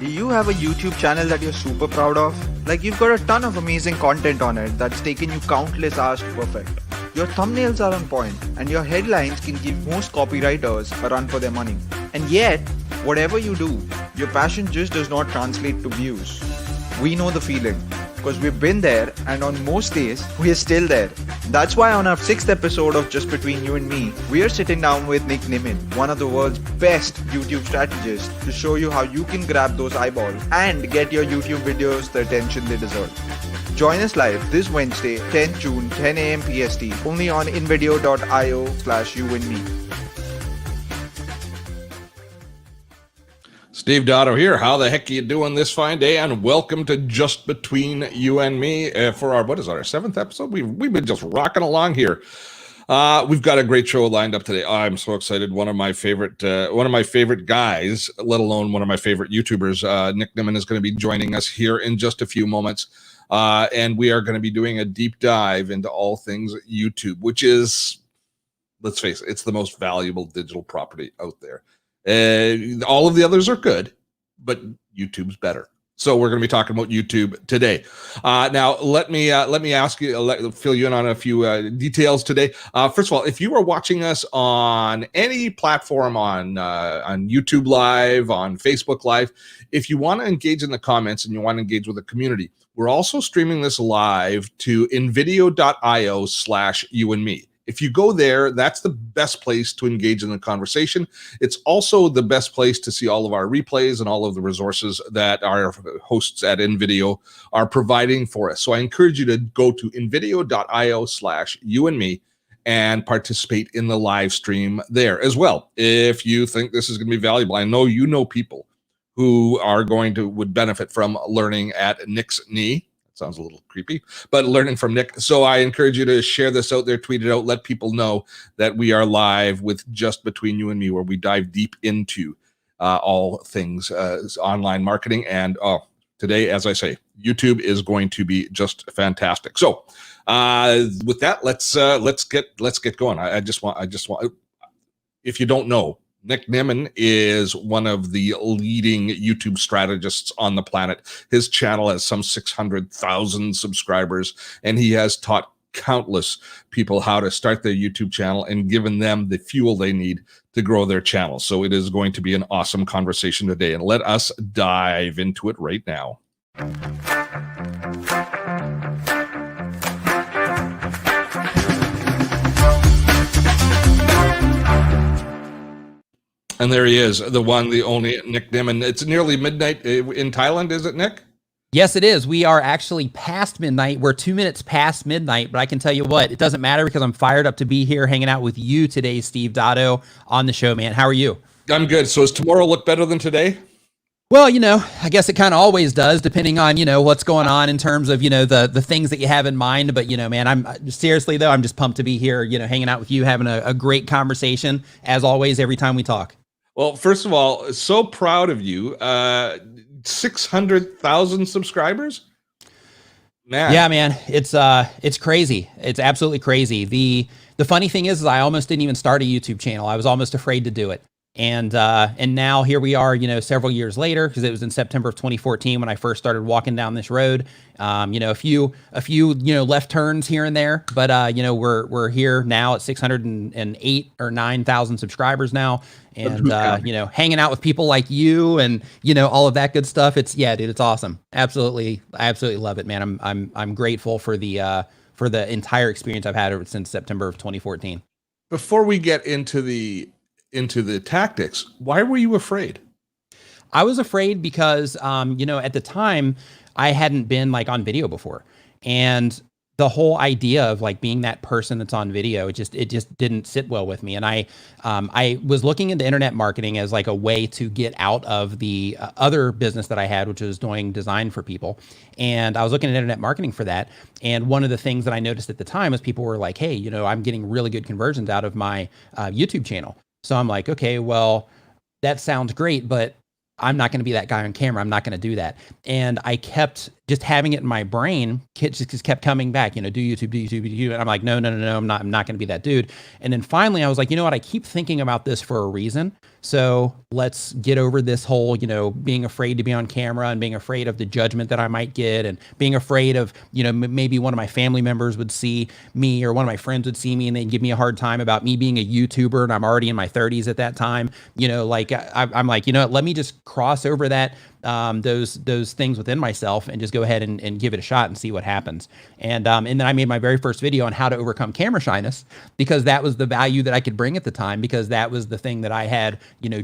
Do you have a YouTube channel that you're super proud of? Like you've got a ton of amazing content on it that's taken you countless hours to perfect. Your thumbnails are on point and your headlines can give most copywriters a run for their money. And yet, whatever you do, your passion just does not translate to views. We know the feeling because we've been there, and on most days, we're still there. That's why on our 6th episode of Just Between You and Me, we are sitting down with Nick Nimmin, one of the world's best YouTube strategists, to show you how you can grab those eyeballs and get your YouTube videos the attention they deserve. Join us live this Wednesday, 10 June, 10 a.m. PST, only on invideo.io/youandme. Steve Dotto here. How the heck are you doing this fine day? And welcome to Just Between You and Me for our, what is our 7th episode? We've been just rocking along here. We've got a great show lined up today. I'm so excited. One of my favorite guys, let alone one of my favorite YouTubers, Nick Nimmin, is going to be joining us here in just a few moments. And we are going to be doing a deep dive into all things YouTube, which is, let's face it, it's the most valuable digital property out there. All of the others are good, but YouTube's better. So we're going to be talking about YouTube today. Now, let me ask you, fill you in on a few details today. First of all, if you are watching us on any platform, on YouTube Live, on Facebook Live, if you want to engage in the comments and you want to engage with the community, we're also streaming this live to invideo.io/youandme. If you go there, that's the best place to engage in the conversation. It's also the best place to see all of our replays and all of the resources that our hosts at InVideo are providing for us. So I encourage you to go to invideo.io/youandme and participate in the live stream there as well. If you think this is going to be valuable, I know you know people who are would benefit from learning at Nick's knee. Sounds a little creepy, but learning from Nick. So I encourage you to share this out there, tweet it out, let people know that we are live with Just Between You and Me, where we dive deep into all things online marketing. And today, as I say, YouTube is going to be just fantastic. So with that, let's get going. I just want. If you don't know, Nick Nimmin is one of the leading YouTube strategists on the planet. His channel has some 600,000 subscribers, and he has taught countless people how to start their YouTube channel and given them the fuel they need to grow their channel. So it is going to be an awesome conversation today, and let us dive into it right now. And there he is, the one, the only Nick Nimmin. It's nearly midnight in Thailand, is it, Nick? Yes, it is. We are actually past midnight. We're 2 minutes past midnight, but I can tell you what, it doesn't matter because I'm fired up to be here hanging out with you today, Steve Dotto, on the show, man. How are you? I'm good. So does tomorrow look better than today? Well, I guess it kind of always does, depending on, what's going on in terms of, the things that you have in mind. But, man, I'm seriously, though, I'm just pumped to be here, hanging out with you, having a great conversation, as always, every time we talk. Well, first of all, so proud of you. 600,000 subscribers? Man. Yeah, man, it's crazy. It's absolutely crazy. The funny thing is I almost didn't even start a YouTube channel. I was almost afraid to do it. And now here we are, several years later, because it was in September of 2014 when I first started walking down this road. A few left turns here and there, but we're here now at 608 or 9,000 subscribers now, and hanging out with people like you and all of that good stuff. Dude, it's awesome. Absolutely, I absolutely love it, man. I'm grateful for the entire experience I've had since September of 2014. Before we get into the tactics, why were you afraid? I was afraid because, at the time I hadn't been on video before, and the whole idea of being that person that's on video, it just didn't sit well with me. And I was looking into internet marketing as a way to get out of the other business that I had, which was doing design for people. And I was looking at internet marketing for that. And one of the things that I noticed at the time was people were like, hey, I'm getting really good conversions out of my YouTube channel. So I'm like, okay, well, that sounds great, but I'm not going to be that guy on camera. I'm not going to do that. And I kept just having it in my brain just kept coming back, do YouTube, do YouTube, do YouTube. And I'm like, no, I'm not going to be that dude. And then finally I was like, you know what? I keep thinking about this for a reason. So let's get over this whole, being afraid to be on camera and being afraid of the judgment that I might get and being afraid of, maybe one of my family members would see me or one of my friends would see me and they'd give me a hard time about me being a YouTuber and I'm already in my 30s at that time. I'm like, let me just cross over that, those things within myself and just go ahead and give it a shot and see what happens. And then I made my very first video on how to overcome camera shyness, because that was the value that I could bring at the time, because that was the thing that I had,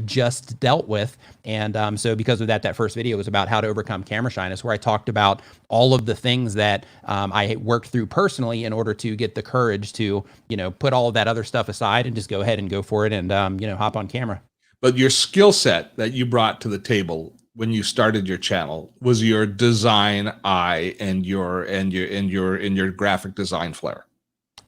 just dealt with. And so because of that first video was about how to overcome camera shyness, where I talked about all of the things that I worked through personally in order to get the courage to, put all of that other stuff aside and just go ahead and go for it and, hop on camera. But your skill set that you brought to the table when you started your channel was your design eye and your graphic design flair.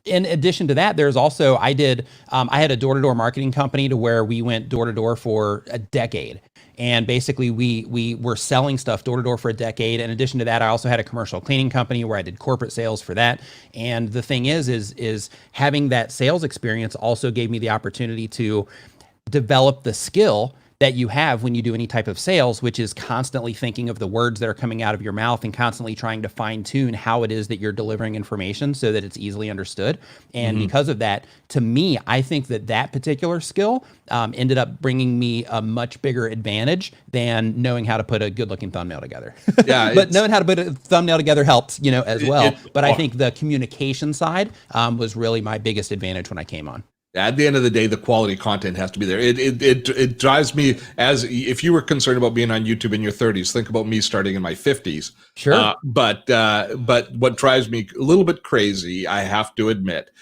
In addition to that, there's also, I had a door-to-door marketing company to where we went door-to-door for a decade. And basically we were selling stuff door-to-door for a decade. In addition to that, I also had a commercial cleaning company where I did corporate sales for that. And the thing is having that sales experience also gave me the opportunity to develop the skill that you have when you do any type of sales, which is constantly thinking of the words that are coming out of your mouth and constantly trying to fine tune how it is that you're delivering information so that it's easily understood. And because of that, to me, I think that particular skill ended up bringing me a much bigger advantage than knowing how to put a good looking thumbnail together. Yeah, but knowing how to put a thumbnail together helped, as well. But I think the communication side was really my biggest advantage when I came on. At the end of the day, the quality content has to be there. It drives me, as if you were concerned about being on YouTube in your 30s, think about me starting in my 50s. Sure. But what drives me a little bit crazy, I have to admit,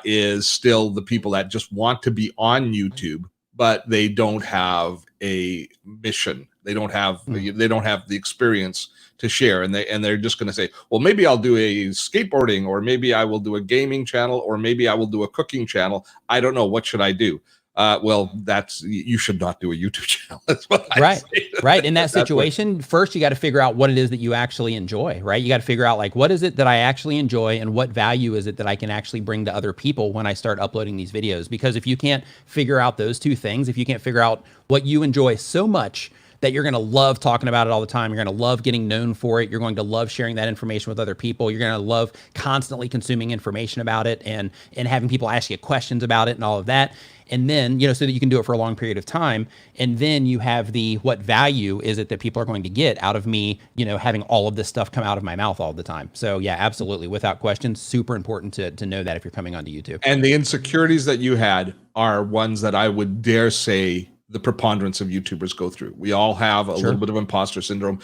is still the people that just want to be on YouTube, but they don't have a mission. They don't have the experience to share, and they're just going to say, well, maybe I'll do a skateboarding, or maybe I will do a gaming channel, or maybe I will do a cooking channel. I don't know. What should I do? Well, you should not do a YouTube channel. That's what I say. Right. In that situation, first you got to figure out what it is that you actually enjoy, right? You got to figure out like, what is it that I actually enjoy and what value is it that I can actually bring to other people when I start uploading these videos? Because if you can't figure out those two things, if you can't figure out what you enjoy so much that you're going to love talking about it all the time, you're going to love getting known for it, you're going to love sharing that information with other people, you're going to love constantly consuming information about it and having people ask you questions about it and all of that. And then, so that you can do it for a long period of time. And then you have what value is it that people are going to get out of me, having all of this stuff come out of my mouth all the time. So yeah, absolutely. Without question, super important to know that if you're coming onto YouTube. And the insecurities that you had are ones that I would dare say the preponderance of YouTubers go through. We all have a little bit of imposter syndrome.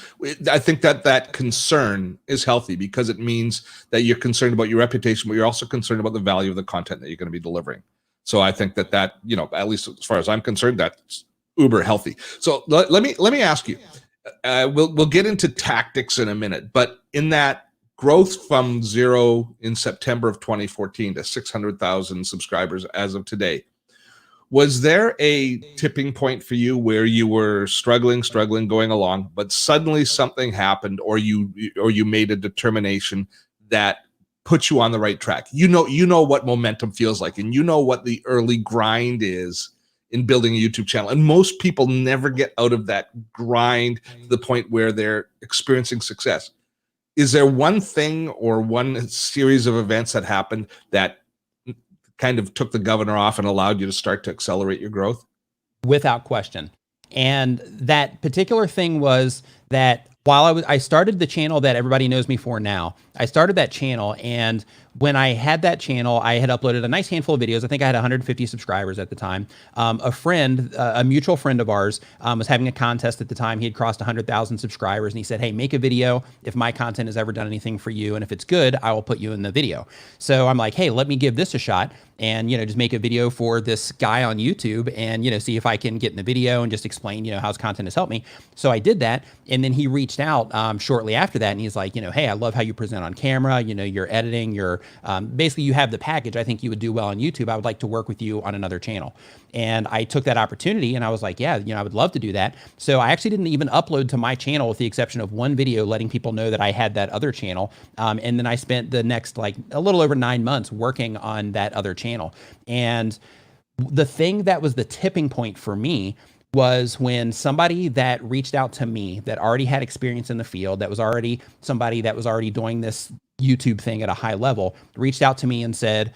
I think that concern is healthy, because it means that you're concerned about your reputation, but you're also concerned about the value of the content that you're going to be delivering. So I think that at least as far as I'm concerned, that's uber healthy. So let me ask you, we'll get into tactics in a minute, but in that growth from 0 in September of 2014 to 600,000 subscribers as of today, was there a tipping point for you where you were struggling going along, but suddenly something happened, or you made a determination that put you on the right track? You know what momentum feels like, and you know what the early grind is in building a YouTube channel. And most people never get out of that grind to the point where they're experiencing success. Is there one thing or one series of events that happened that kind of took the governor off and allowed you to start to accelerate your growth? Without question. And that particular thing was that while I started the channel that everybody knows me for now, I started that channel, and when I had that channel, I had uploaded a nice handful of videos. I think I had 150 subscribers at the time. A mutual friend of ours, was having a contest at the time. He had crossed 100,000 subscribers, and he said, hey, make a video if my content has ever done anything for you, and if it's good, I will put you in the video. So I'm like, hey, let me give this a shot. and, just make a video for this guy on YouTube and, see if I can get in the video and just explain, how his content has helped me. So I did that. And then he reached out shortly after that. And he's like, hey, I love how you present on camera. You're editing, basically you have the package. I think you would do well on YouTube. I would like to work with you on another channel. And I took that opportunity and I was like, yeah, I would love to do that. So I actually didn't even upload to my channel with the exception of one video letting people know that I had that other channel. And then I spent the next a little over 9 months working on that other channel. And the thing that was the tipping point for me was when somebody that reached out to me that already had experience in the field, that was already somebody that was already doing this YouTube thing at a high level, reached out to me and said,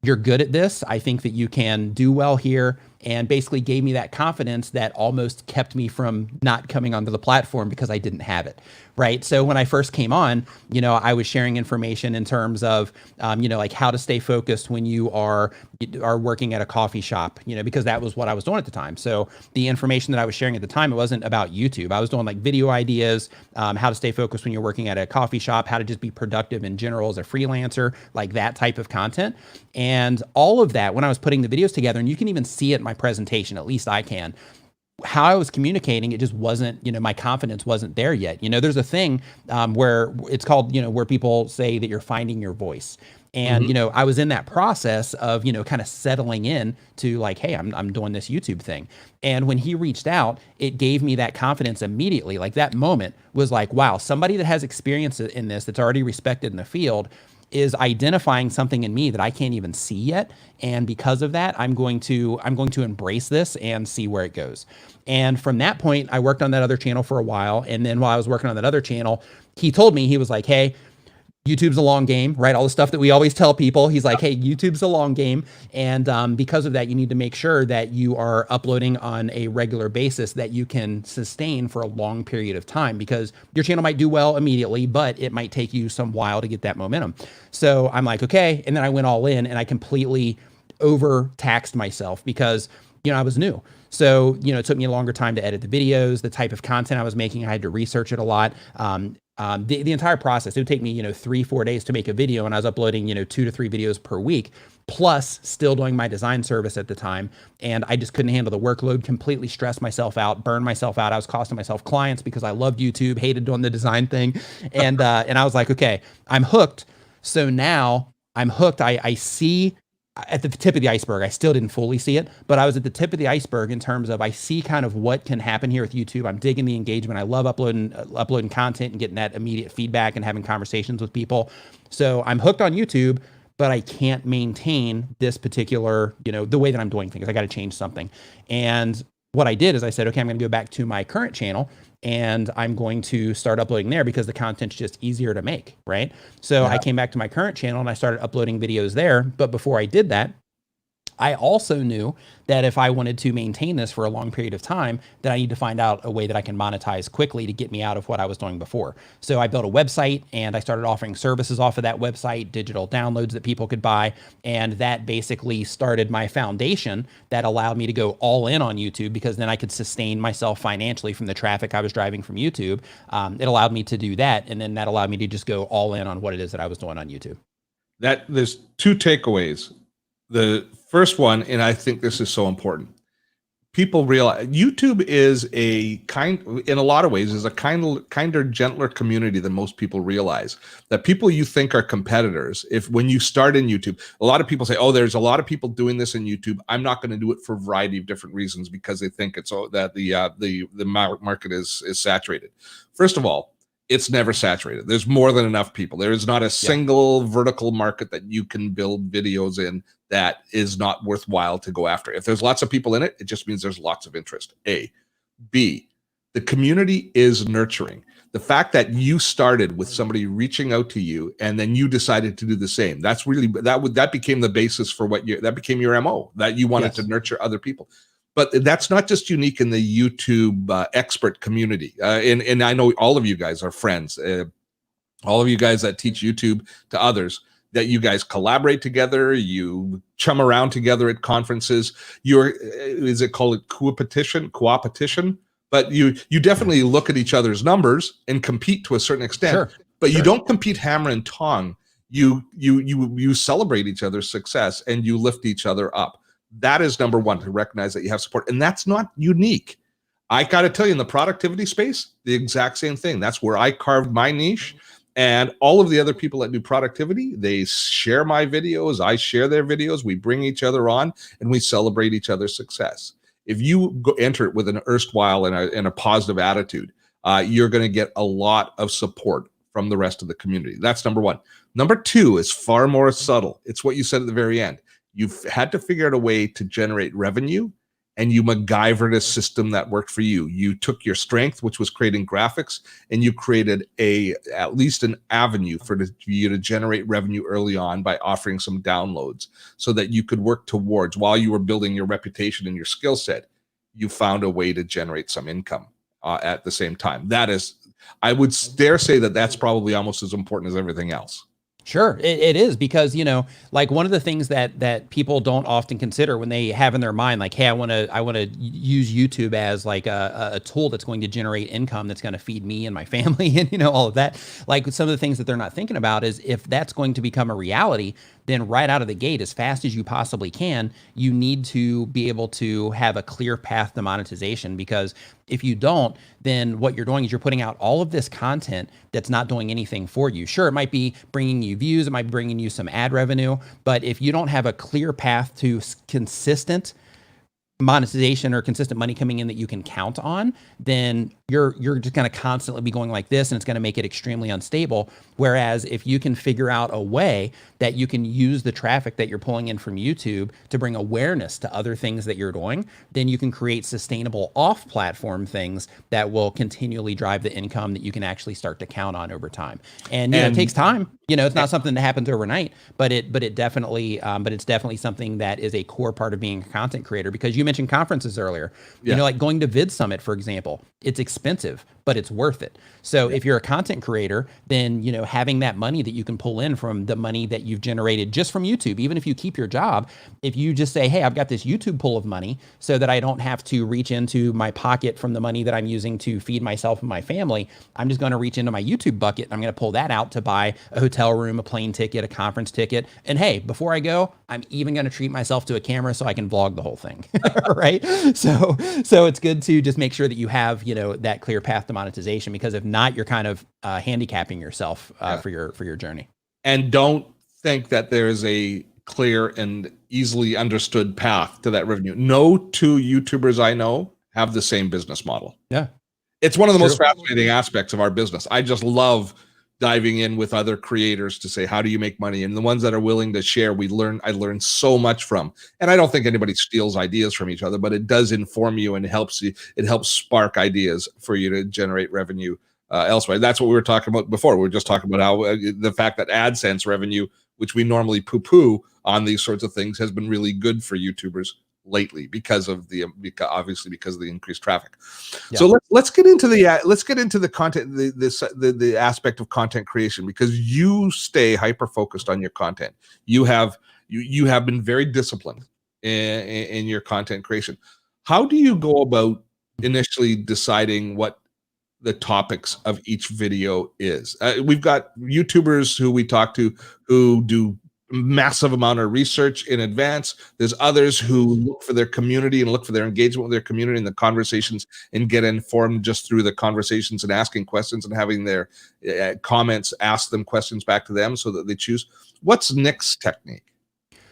"You're good at this. I think that you can do well here." And basically gave me that confidence that almost kept me from not coming onto the platform because I didn't have it, right? So when I first came on, I was sharing information in terms of, like how to stay focused when you are working at a coffee shop, because that was what I was doing at the time. So the information that I was sharing at the time, it wasn't about YouTube. I was doing like video ideas, how to stay focused when you're working at a coffee shop, how to just be productive in general as a freelancer, like that type of content. And all of that, when I was putting the videos together, and you can even see it in my presentation, at least I can, how I was communicating, it just wasn't, my confidence wasn't there yet. There's a thing where it's called, where people say that you're finding your voice. And, I was in that process of, kind of settling in to like, hey, I'm doing this YouTube thing. And when he reached out, it gave me that confidence immediately. Like that moment was like, wow, somebody that has experience in this, that's already respected in the field, is identifying something in me that I can't even see yet. And because of that, I'm going to embrace this and see where it goes. And from that point, I worked on that other channel for a while. And then while I was working on that other channel, he told me, he was like, hey, YouTube's a long game, right? All the stuff that we always tell people. He's like, hey, YouTube's a long game. And because of that, you need to make sure that you are uploading on a regular basis that you can sustain for a long period of time, because your channel might do well immediately, but it might take you some while to get that momentum. So I'm like, okay. And then I went all in and I completely overtaxed myself because, I was new. So, it took me a longer time to edit the videos, the type of content I was making. I had to research it a lot. The entire process, it would take me, 3-4 days to make a video, and I was uploading, 2 to 3 videos per week, plus still doing my design service at the time. And I just couldn't handle the workload, completely stressed myself out, burned myself out. I was costing myself clients because I loved YouTube, hated doing the design thing. And I was like, okay, I'm hooked. So now I'm hooked. I see at the tip of the iceberg. I still didn't fully see it, but I was at the tip of the iceberg in terms of I see kind of what can happen here with YouTube. I'm digging the engagement. I love uploading content and getting that immediate feedback and having conversations with people. So I'm hooked on YouTube, but I can't maintain this particular, the way that I'm doing things. I got to change something. And what I did is I said, okay, I'm going to go back to my current channel and I'm going to start uploading there because the content's just easier to make, right? So I came back to my current channel and I started uploading videos there. But before I did that, I also knew that if I wanted to maintain this for a long period of time, that I need to find out a way that I can monetize quickly to get me out of what I was doing before. So I built a website and I started offering services off of that website, digital downloads that people could buy. And that basically started my foundation that allowed me to go all in on YouTube, because then I could sustain myself financially from the traffic I was driving from YouTube. It allowed me to do that. And then that allowed me to just go all in on what it is that I was doing on YouTube. There's 2 takeaways. The first one, and I think this is so important, people realize YouTube is in a lot of ways, is a kinder, gentler community than most people realize. That people you think are competitors, when you start in YouTube, a lot of people say, oh, there's a lot of people doing this in YouTube. I'm not going to do it for a variety of different reasons because they think that the market is saturated. First of all, it's never saturated. There's more than enough people. There is not a single vertical market that you can build videos in that is not worthwhile to go after. If there's lots of people in it, it just means there's lots of interest. A. B, the community is nurturing. The fact that you started with somebody reaching out to you and then you decided to do the same, that became the basis for that became your MO, that you wanted to nurture other people. But that's not just unique in the YouTube expert community. And I know all of you guys are friends. All of you guys that teach YouTube to others, that you guys collaborate together, you chum around together at conferences. Is it called coopetition? But you definitely look at each other's numbers and compete to a certain extent. But you don't compete hammer and tong. you celebrate each other's success and you lift each other up. That is number one, to recognize that you have support. And that's not unique. I got to tell you, in the productivity space, the exact same thing. That's where I carved my niche. And all of the other people that do productivity, they share my videos. I share their videos. We bring each other on and we celebrate each other's success. If you enter it with an erstwhile and a positive attitude, you're going to get a lot of support from the rest of the community. That's number one. Number two is far more subtle. It's what you said at the very end. You've had to figure out a way to generate revenue, and you MacGyvered a system that worked for you. You took your strength, which was creating graphics, and you created at least an avenue for you to generate revenue early on by offering some downloads so that you could work towards, while you were building your reputation and your skill set, you found a way to generate some income at the same time. That is, I would dare say that that's probably almost as important as everything else. Sure, it is, because, you know, like one of the things that people don't often consider when they have in their mind, like, hey, I want to use YouTube as like a tool that's going to generate income that's going to feed me and my family and, you know, all of that. Like, some of the things that they're not thinking about is, if that's going to become a reality, then right out of the gate, as fast as you possibly can, you need to be able to have a clear path to monetization. Because if you don't, then what you're doing is you're putting out all of this content that's not doing anything for you. Sure, it might be bringing you views, it might be bringing you some ad revenue, but if you don't have a clear path to consistent monetization or consistent money coming in that you can count on, then you're just going to constantly be going like this, and it's going to make it extremely unstable. Whereas if you can figure out a way that you can use the traffic that you're pulling in from YouTube to bring awareness to other things that you're doing, then you can create sustainable off-platform things that will continually drive the income that you can actually start to count on over time. And, you know, it takes time. You know, it's not something that happens overnight, but it's definitely something that is a core part of being a content creator. Because you mentioned conferences earlier, you know, like going to Vid Summit, for example, it's expensive, but it's worth it. So if you're a content creator, then, you know, having that money that you can pull in from the money that you've generated just from YouTube, even if you keep your job, if you just say, hey, I've got this YouTube pool of money so that I don't have to reach into my pocket from the money that I'm using to feed myself and my family, I'm just going to reach into my YouTube bucket. And I'm going to pull that out to buy a hotel room, a plane ticket, a conference ticket. And hey, before I go, I'm even going to treat myself to a camera so I can vlog the whole thing. Right. So it's good to just make sure that you have, you know, that clear path to monetization, because if not, you're kind of handicapping yourself for your journey. And don't think that there is a clear and easily understood path to that revenue. No two YouTubers I know have the same business model. Yeah. It's one of the most fascinating aspects of our business. I just love diving in with other creators to say, how do you make money? And the ones that are willing to share, I learn so much from. And I don't think anybody steals ideas from each other, but it does inform you and helps you. It helps spark ideas for you to generate revenue elsewhere. That's what we were talking about before. We were just talking about how the fact that AdSense revenue, which we normally poo-poo on these sorts of things, has been really good for YouTubers lately because obviously because of the increased traffic. Yeah. So let's get into the content, the aspect of content creation, because you stay hyper focused on your content. You have been very disciplined in your content creation. How do you go about initially deciding what the topics of each video is? We've got YouTubers who we talk to who do massive amount of research in advance. There's others who look for their community and look for their engagement with their community and the conversations and get informed just through the conversations and asking questions and having their comments ask them questions back to them so that they choose. What's Nick's technique?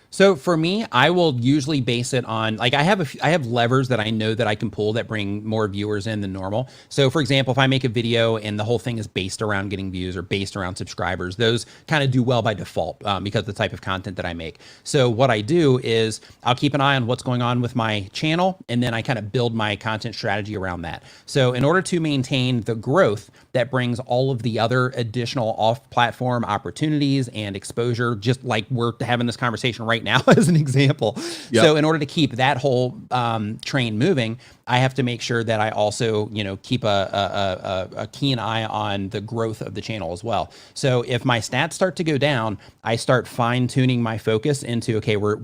So for me, I will usually base it on, like, I have levers that I know that I can pull that bring more viewers in than normal. So for example, if I make a video and the whole thing is based around getting views or based around subscribers, those kind of do well by default because of the type of content that I make. So what I do is I'll keep an eye on what's going on with my channel, and then I kind of build my content strategy around that. So in order to maintain the growth that brings all of the other additional off-platform opportunities and exposure, just like we're having this conversation right now as an example. Yep. So in order to keep that whole train moving, I have to make sure that I also, keep a keen eye on the growth of the channel as well. So if my stats start to go down, I start fine tuning my focus into, okay, we're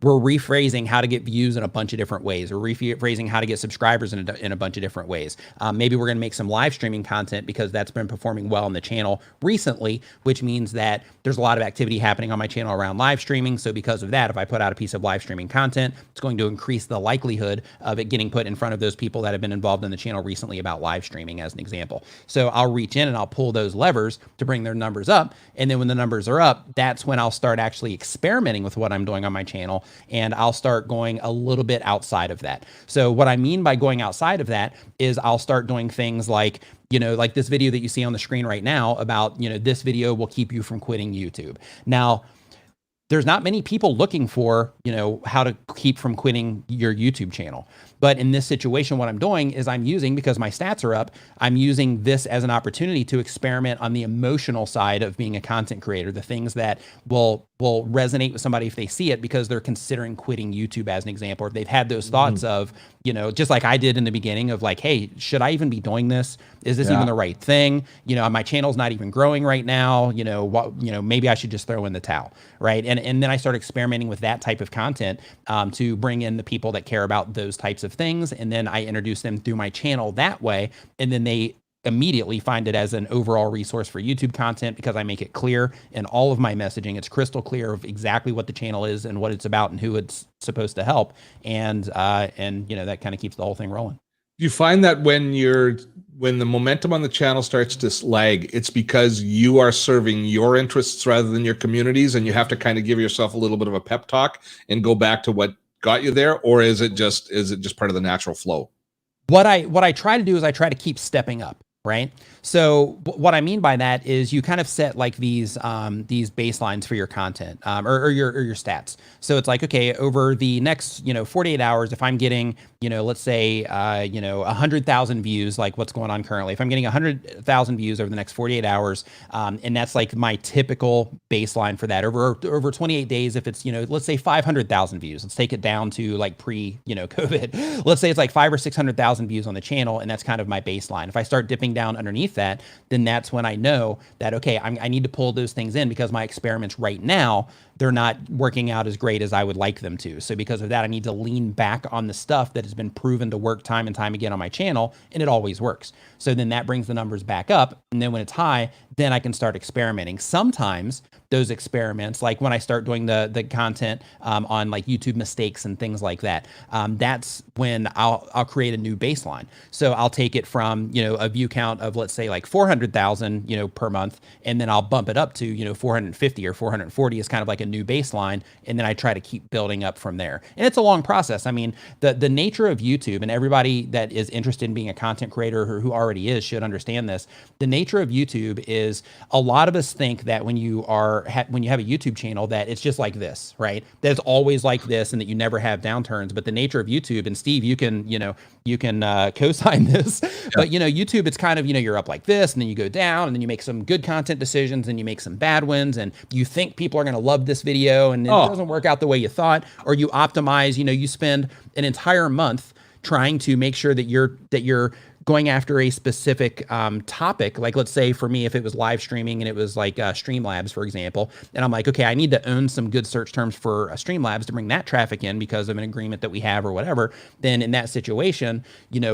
rephrasing how to get views in a bunch of different ways. We're rephrasing how to get subscribers in a bunch of different ways. Maybe we're going to make some live streaming content because that's been performing well on the channel recently, which means that there's a lot of activity happening on my channel around live streaming. So because of that, if I put out a piece of live streaming content, it's going to increase the likelihood of it getting put in front of those people that have been involved in the channel recently about live streaming, as an example. So I'll reach in and I'll pull those levers to bring their numbers up. And then when the numbers are up, that's when I'll start actually experimenting with what I'm doing on my channel. And I'll start going a little bit outside of that. So what I mean by going outside of that is I'll start doing things like, like this video that you see on the screen right now about, this video will keep you from quitting YouTube. Now, there's not many people looking for, how to keep from quitting your YouTube channel. But in this situation, what I'm doing is I'm using, because my stats are up, I'm using this as an opportunity to experiment on the emotional side of being a content creator, the things that will resonate with somebody if they see it because they're considering quitting YouTube, as an example, or if they've had those thoughts of, just like I did in the beginning of like, hey, should I even be doing this? Is this even the right thing? My channel's not even growing right now. Maybe I should just throw in the towel, right? And then I start experimenting with that type of content to bring in the people that care about those types of things. And then I introduce them through my channel that way. And then they immediately find it as an overall resource for YouTube content because I make it clear in all of my messaging. It's crystal clear of exactly what the channel is and what it's about and who it's supposed to help. And that kind of keeps the whole thing rolling. Do you find that when the momentum on the channel starts to lag, it's because you are serving your interests rather than your communities, and you have to kind of give yourself a little bit of a pep talk and go back to what got you there? Or is it just part of the natural flow? What I try to do is I try to keep stepping up. Right. So what I mean by that is you kind of set like these baselines for your content or your stats. So it's like, okay, over the next, 48 hours, if I'm getting, let's say, 100,000 views, like what's going on currently, if I'm getting 100,000 views over the next 48 hours, and that's like my typical baseline for that over 28 days, if it's, let's say 500,000 views, let's take it down to like COVID. Let's say it's like 500,000 or 600,000 views on the channel. And that's kind of my baseline. If I start dipping down underneath that, then that's when I know that, okay, I need to pull those things in because my experiments right now, they're not working out as great as I would like them to. So because of that, I need to lean back on the stuff that has been proven to work time and time again on my channel, and it always works. So then that brings the numbers back up. And then when it's high, then I can start experimenting. Sometimes those experiments, like when I start doing the content on like YouTube mistakes and things like that, that's when I'll create a new baseline. So I'll take it from, a view count of, let's say like 400,000, per month, and then I'll bump it up to, 450 or 440 is kind of like a new baseline. And then I try to keep building up from there. And it's a long process. I mean, the nature of YouTube, and everybody that is interested in being a content creator or who already is should understand this. The nature of YouTube is a lot of us think that when you have a YouTube channel that it's just like this, right? That it's always like this and that you never have downturns. But the nature of YouTube, and Steve, you can co-sign this, but YouTube, it's kind of, you're up like this and then you go down and then you make some good content decisions and you make some bad ones and you think people are going to love this video and it doesn't work out the way you thought, or you optimize, you spend an entire month trying to make sure that you're going after a specific topic. Like, let's say for me, if it was live streaming and it was like Streamlabs, for example, and I'm like, okay, I need to own some good search terms for Streamlabs to bring that traffic in because of an agreement that we have or whatever, then in that situation,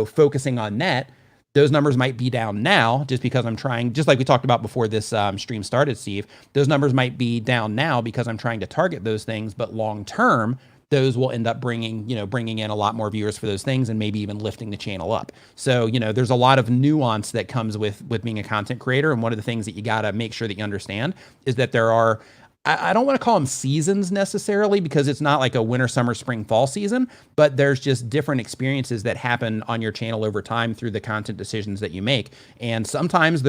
focusing on that, those numbers might be down now just because I'm trying, just like we talked about before this stream started, Steve, those numbers might be down now because I'm trying to target those things, but long-term, those will end up bringing in a lot more viewers for those things and maybe even lifting the channel up. So, there's a lot of nuance that comes with being a content creator. And one of the things that you got to make sure that you understand is that there are, I don't want to call them seasons necessarily because it's not like a winter, summer, spring, fall season, but there's just different experiences that happen on your channel over time through the content decisions that you make. And sometimes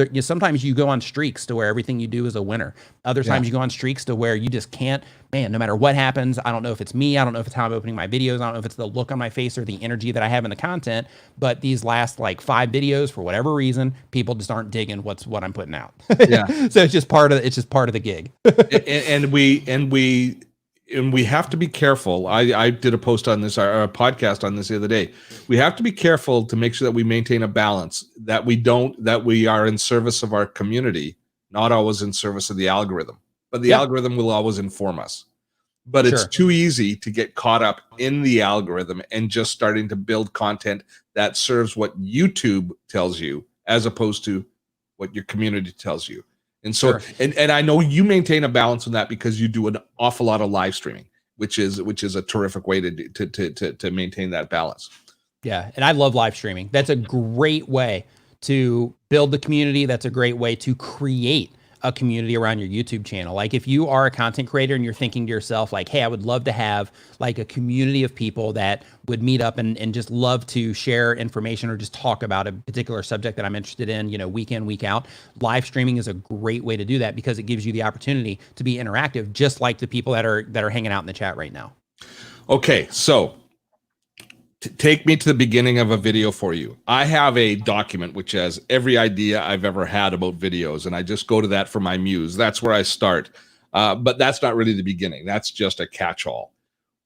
you go on streaks to where everything you do is a winner. Other times you go on streaks to where you just can't, man, no matter what happens, I don't know if it's me, I don't know if it's how I'm opening my videos, I don't know if it's the look on my face or the energy that I have in the content, but these last like 5 videos, for whatever reason, people just aren't digging what I'm putting out. So it's just part of the gig. and we and we have to be careful. I did a post on this, or a podcast on this the other day. We have to be careful to make sure that we maintain a balance, that we are in service of our community, not always in service of the algorithm. But the algorithm will always inform us. But it's too easy to get caught up in the algorithm and just starting to build content that serves what YouTube tells you, as opposed to what your community tells you. And so, and I know you maintain a balance in that because you do an awful lot of live streaming, which is a terrific way to maintain that balance. Yeah, and I love live streaming. That's a great way to build the community. That's a great way to create a community around your YouTube channel. Like if you are a content creator and you're thinking to yourself like, hey, I would love to have like a community of people that would meet up and just love to share information or just talk about a particular subject that I'm interested in, you know, week in, week out. Live streaming is a great way to do that because it gives you the opportunity to be interactive, just like the people that are hanging out in the chat right now. Okay, so take me to the beginning of a video for you. I have a document which has every idea I've ever had about videos, and I just go to that for my muse. That's where I start. But that's not really the beginning. That's just a catch-all.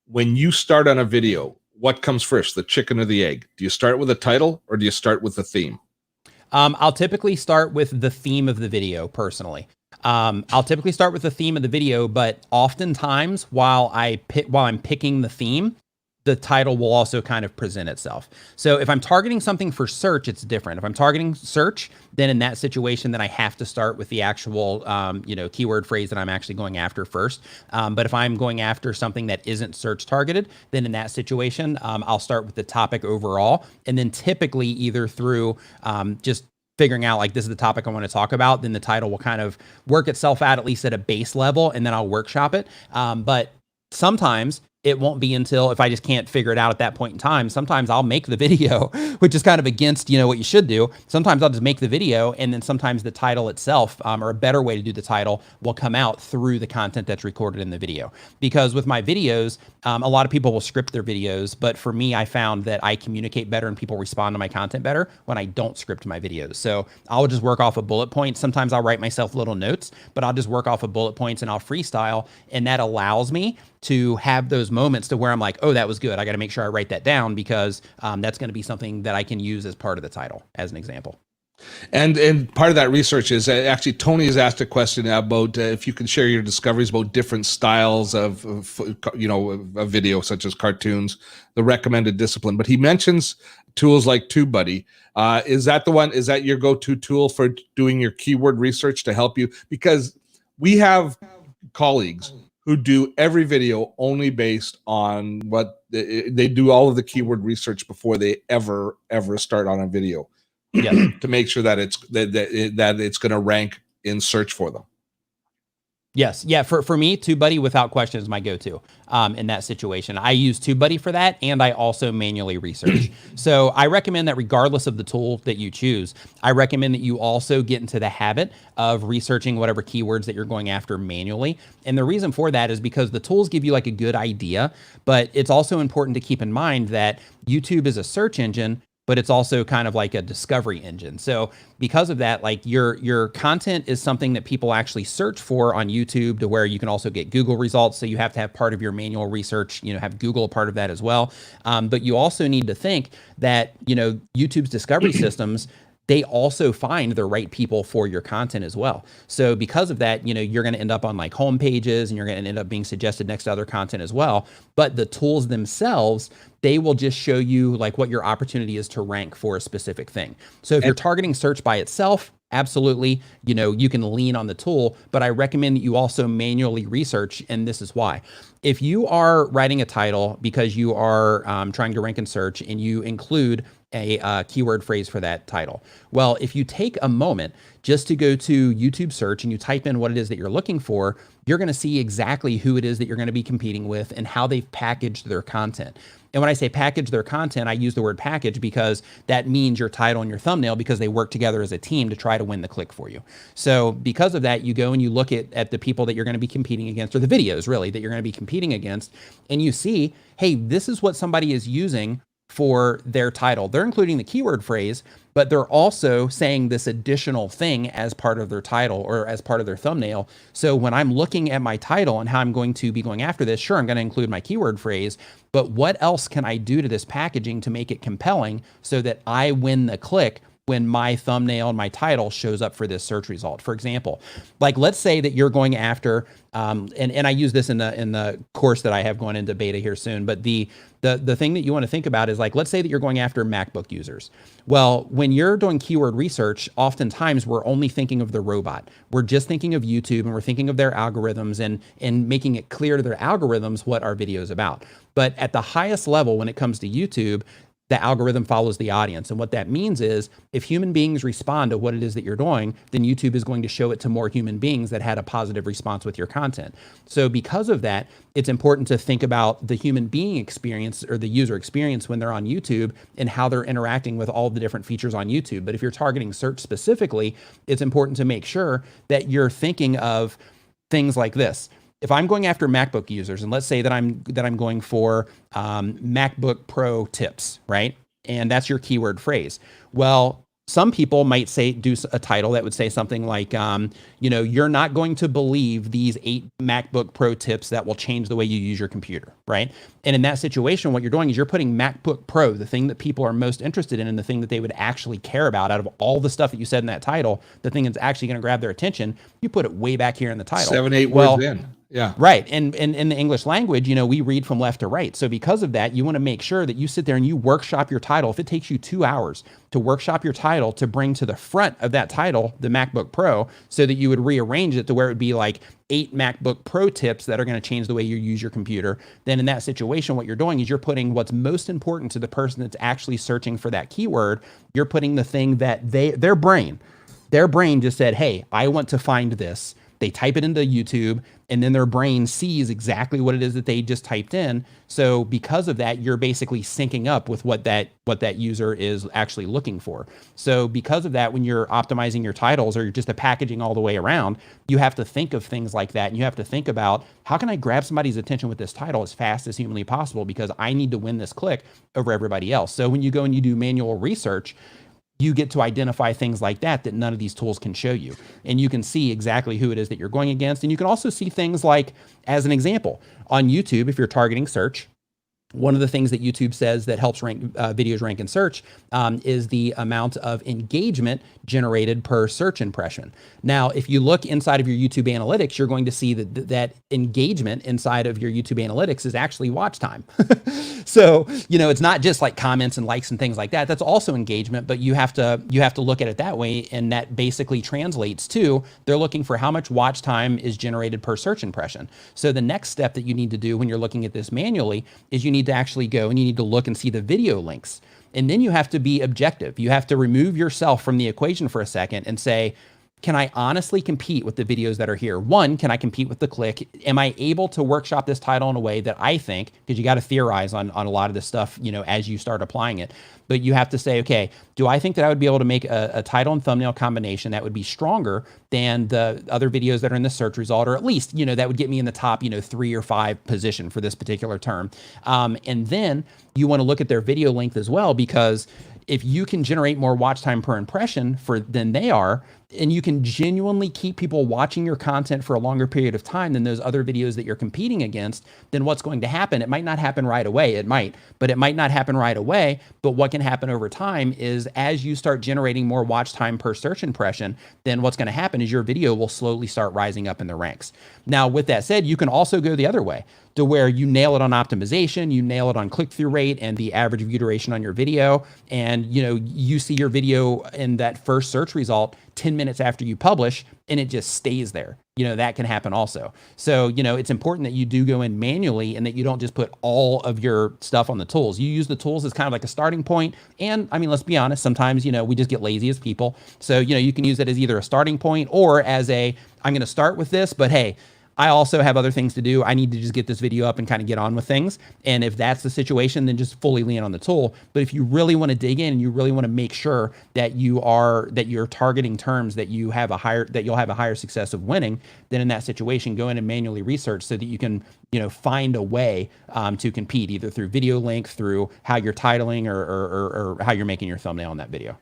When you start on a video, what comes first, the chicken or the egg? Do you start with a title or do you start with the theme? I'll typically start with the theme of the video personally. I'll typically start with the theme of the video, but oftentimes while I'm picking the theme, the title will also kind of present itself. So if I'm targeting something for search, it's different. If I'm targeting search, then in that situation, then I have to start with the actual, keyword phrase that I'm actually going after first. But if I'm going after something that isn't search targeted, then in that situation, I'll start with the topic overall. And then typically either through just figuring out like this is the topic I want to talk about, then the title will kind of work itself out at least at a base level, and then I'll workshop it. But sometimes it won't be until if I just can't figure it out at that point in time. Sometimes I'll make the video, which is kind of against, what you should do. Sometimes I'll just make the video, and then sometimes the title itself, or a better way to do the title, will come out through the content that's recorded in the video. Because with my videos, a lot of people will script their videos, but for me, I found that I communicate better and people respond to my content better when I don't script my videos. So I'll just work off of bullet points. Sometimes I'll write myself little notes, but I'll just work off of bullet points and I'll freestyle, and that allows me to have those moments to where I'm like, oh, that was good. I got to make sure I write that down because that's going to be something that I can use as part of the title, as an example. And part of that research is actually Tony has asked a question about if you can share your discoveries about different styles of video, such as cartoons, the recommended discipline. But he mentions tools like TubeBuddy. Is that the one? Is that your go-to tool for doing your keyword research to help you? Because we have colleagues who do every video only based on what they do, all of the keyword research before they ever start on a video, to make sure that it's going to rank in search for them. Yes. Yeah. For me, TubeBuddy without question is my go-to in that situation. I use TubeBuddy for that, and I also manually research. So I recommend that regardless of the tool that you choose, I recommend that you also get into the habit of researching whatever keywords that you're going after manually. And the reason for that is because the tools give you like a good idea, but it's also important to keep in mind that YouTube is a search engine, but it's also kind of like a discovery engine. So because of that, like your content is something that people actually search for on YouTube, to where you can also get Google results. So you have to have part of your manual research, have Google a part of that as well. But you also need to think that, YouTube's discovery systems, they also find the right people for your content as well. So because of that, you're going to end up on like home pages, and you're going to end up being suggested next to other content as well. But the tools themselves, they will just show you like what your opportunity is to rank for a specific thing. So if you're targeting search by itself, absolutely, you can lean on the tool, but I recommend that you also manually research, and this is why. If you are writing a title because you are trying to rank in search, and you include a keyword phrase for that title, well, if you take a moment just to go to YouTube search and you type in what it is that you're looking for, you're going to see exactly who it is that you're going to be competing with and how they've packaged their content. And when I say package their content, I use the word package because that means your title and your thumbnail, because they work together as a team to try to win the click for you. So because of that, you go and you look at the people that you're going to be competing against, or the videos really that you're going to be competing against, and you see, hey, this is what somebody is using for their title. They're including the keyword phrase, but they're also saying this additional thing as part of their title or as part of their thumbnail. So when I'm looking at my title and how I'm going to be going after this, sure, I'm going to include my keyword phrase, but what else can I do to this packaging to make it compelling so that I win the click when my thumbnail and my title shows up for this search result? For example, like let's say that you're going after, and I use this in the course that I have going into beta here soon, but the thing that you want to think about is like, let's say that you're going after MacBook users. Well, when you're doing keyword research, oftentimes we're only thinking of the robot. We're just thinking of YouTube and we're thinking of their algorithms and making it clear to their algorithms what our video is about. But at the highest level, when it comes to YouTube, the algorithm follows the audience. And what that means is if human beings respond to what it is that you're doing, then YouTube is going to show it to more human beings that had a positive response with your content. So because of that, it's important to think about the human being experience or the user experience when they're on YouTube and how they're interacting with all the different features on YouTube. But if you're targeting search specifically, it's important to make sure that you're thinking of things like this. If I'm going after MacBook users, and let's say that I'm going for MacBook Pro tips, right? And that's your keyword phrase. Well, some people might do a title that would say something like, you're not going to believe these 8 MacBook Pro tips that will change the way you use your computer, right? And in that situation, what you're doing is you're putting MacBook Pro, the thing that people are most interested in and the thing that they would actually care about out of all the stuff that you said in that title, the thing that's actually going to grab their attention, you put it way back here in the title. 7-8 words in. Yeah. Right. And in the English language, we read from left to right. So because of that, you want to make sure that you sit there and you workshop your title. If it takes you 2 hours to workshop your title to bring to the front of that title, the MacBook Pro, so that you would rearrange it to where it would be like 8 MacBook Pro tips that are going to change the way you use your computer, then in that situation, what you're doing is you're putting what's most important to the person that's actually searching for that keyword. You're putting the thing that their brain just said, hey, I want to find this. They type it into YouTube and then their brain sees exactly what it is that they just typed in. So because of that, you're basically syncing up with what that user is actually looking for. So because of that, when you're optimizing your titles or you're just a packaging all the way around, you have to think of things like that. And you have to think about, how can I grab somebody's attention with this title as fast as humanly possible? Because I need to win this click over everybody else. So when you go and you do manual research, you get to identify things like that none of these tools can show you. And you can see exactly who it is that you're going against. And you can also see things like, as an example, on YouTube, if you're targeting search, one of the things that YouTube says that helps videos rank in search is the amount of engagement generated per search impression. Now, if you look inside of your YouTube analytics, you're going to see that engagement inside of your YouTube analytics is actually watch time. So, it's not just like comments and likes and things like that. That's also engagement, but you have to look at it that way. And that basically translates to, they're looking for how much watch time is generated per search impression. So the next step that you need to do when you're looking at this manually is you need to actually go and you need to look and see the video links. And then you have to be objective. You have to remove yourself from the equation for a second and say, can I honestly compete with the videos that are here? One, can I compete with the click? Am I able to workshop this title in a way that I think, because you got to theorize on a lot of this stuff, as you start applying it, but you have to say, okay, do I think that I would be able to make a title and thumbnail combination that would be stronger than the other videos that are in the search result, or at least, that would get me in the top, 3 or 5 position for this particular term. And then you want to look at their video length as well, because if you can generate more watch time per impression than they are, and you can genuinely keep people watching your content for a longer period of time than those other videos that you're competing against, then what's going to happen? It might not happen right away. It might not happen right away. But what can happen over time is as you start generating more watch time per search impression, then what's going to happen is your video will slowly start rising up in the ranks. Now, with that said, you can also go the other way to where you nail it on optimization, you nail it on click-through rate and the average view duration on your video. And, you see your video in that first search result 10 minutes after you publish and it just stays there. That can happen also. So, it's important that you do go in manually and that you don't just put all of your stuff on the tools. You use the tools as kind of like a starting point. And let's be honest, sometimes, we just get lazy as people. So, you can use it as either a starting point or as I'm going to start with this, but hey, I also have other things to do. I need to just get this video up and kind of get on with things. And if that's the situation, then just fully lean on the tool. But if you really want to dig in and you really want to make sure that you're targeting terms that you'll have a higher success of winning, then in that situation, go in and manually research so that you can, find a way to compete, either through video length, through how you're titling, or how you're making your thumbnail on that video.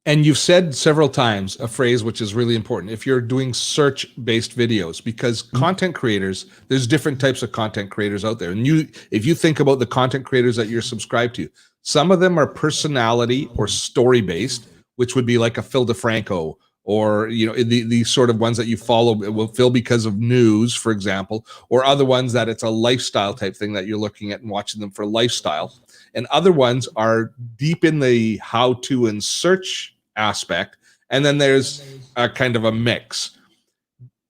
And you've said several times a phrase which is really important. If you're doing search-based videos, because content creators, there's different types of content creators out there. And if you think about the content creators that you're subscribed to, some of them are personality or story-based, which would be like a Phil DeFranco, or the sort of ones that you follow will Phil because of news, for example, or other ones that it's a lifestyle type thing that you're looking at and watching them for lifestyle. And other ones are deep in the how-to and search aspect, and then there's a kind of a mix.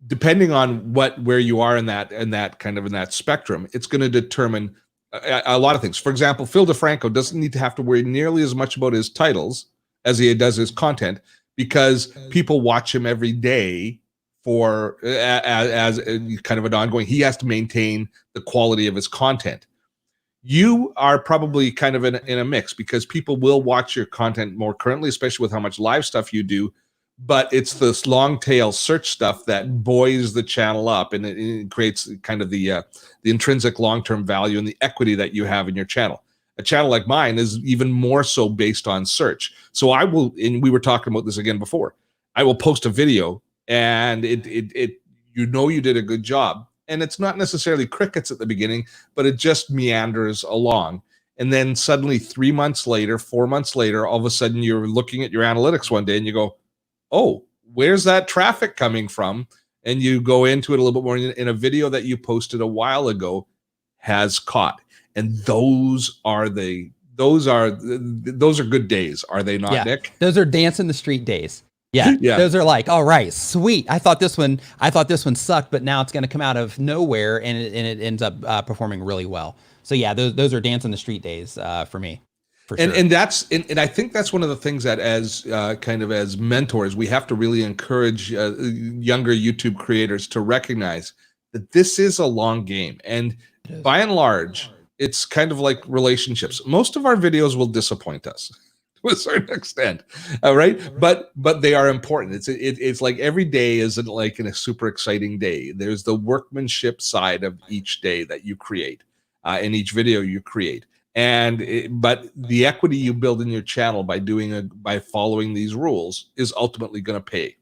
Depending on where you are in that spectrum, it's going to determine a lot of things. For example, Phil DeFranco doesn't need to have to worry nearly as much about his titles as he does his content, because people watch him every day for as kind of an ongoing. He has to maintain the quality of his content. You are probably kind of in a mix, because people will watch your content more currently, especially with how much live stuff you do. But it's this long tail search stuff that buoys the channel up, and it creates kind of the intrinsic long-term value and the equity that you have in your channel. A channel like mine is even more so based on search. So I will, and we were talking about this again before, I will post a video and you did a good job. And it's not necessarily crickets at the beginning, but it just meanders along. And then suddenly 3 months later, 4 months later, all of a sudden you're looking at your analytics one day and you go, oh, where's that traffic coming from? And you go into it a little bit more in a video that you posted a while ago has caught. And those are good days, are they not, Nick? Those are dance in the street days. Yeah, those are like, all right, sweet. I thought this one sucked, but now it's going to come out of nowhere, and it ends up performing really well. So yeah, those are dance in the street days for me. For sure. And I think that's one of the things that as mentors, we have to really encourage younger YouTube creators to recognize that this is a long game. And by and large, it's kind of like relationships. Most of our videos will disappoint us to a certain extent, right? But they are important. It's like every day isn't like a super exciting day. There's the workmanship side of each day that you create, in each video you create. But the equity you build in your channel by following these rules is ultimately going to pay.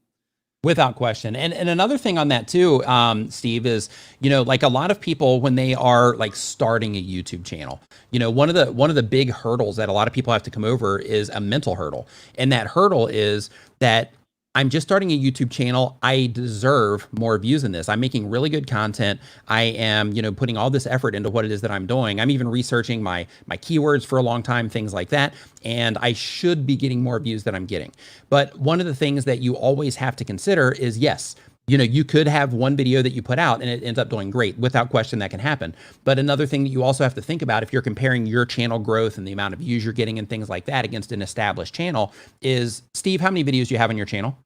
Without question. And another thing on that too, Steve, is, like a lot of people, when they are like starting a YouTube channel, one of the big hurdles that a lot of people have to come over is a mental hurdle. And that hurdle is that I'm just starting a YouTube channel. I deserve more views than this. I'm making really good content. I am, putting all this effort into what it is that I'm doing. I'm even researching my keywords for a long time, things like that. And I should be getting more views than I'm getting. But one of the things that you always have to consider is, yes, you could have one video that you put out and it ends up doing great. Without question, that can happen. But another thing that you also have to think about, if you're comparing your channel growth and the amount of views you're getting and things like that against an established channel, is, Steve, how many videos do you have on your channel?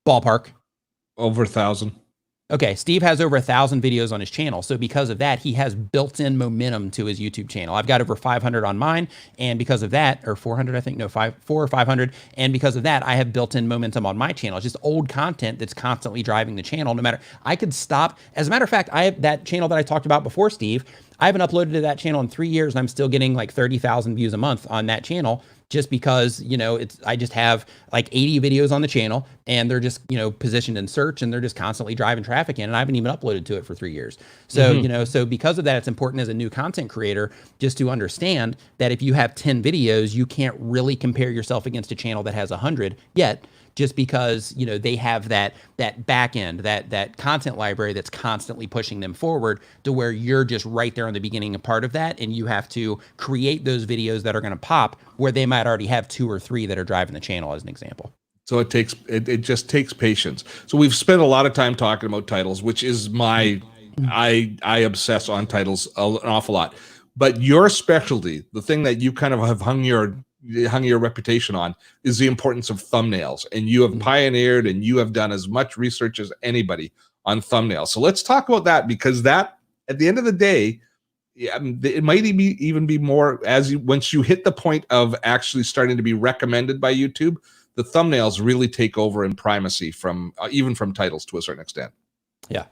Ballpark. Over 1,000. Okay, Steve has over 1,000 videos on his channel. So because of that, he has built-in momentum to his YouTube channel. I've got over 500 on mine. And because of that, or 400, I think, no, 4 or 500. And because of that, I have built-in momentum on my channel. It's just old content that's constantly driving the channel. No matter, I could stop. As a matter of fact, I have that channel that I talked about before, Steve. I haven't uploaded to that channel in 3 years, and I'm still getting like 30,000 views a month on that channel, just because, I just have like 80 videos on the channel, and they're just, positioned in search, and they're just constantly driving traffic in, and I haven't even uploaded to it for 3 years. So, so because of that, it's important as a new content creator just to understand that if you have 10 videos, you can't really compare yourself against a channel that has 100 yet, just because, they have that back end, that content library that's constantly pushing them forward, to where you're just right there on the beginning of part of that. And you have to create those videos that are going to pop where they might already have 2 or 3 that are driving the channel, as an example. So it just takes patience. So we've spent a lot of time talking about titles, which is I obsess on titles an awful lot. But your specialty, the thing that you kind of have hung your reputation on, is the importance of thumbnails. And you have pioneered, and you have done as much research as anybody on thumbnails. So let's talk about that, because that, at the end of the day, yeah, it might even be more once you hit the point of actually starting to be recommended by YouTube, the thumbnails really take over in primacy from even from titles to a certain extent. Yeah.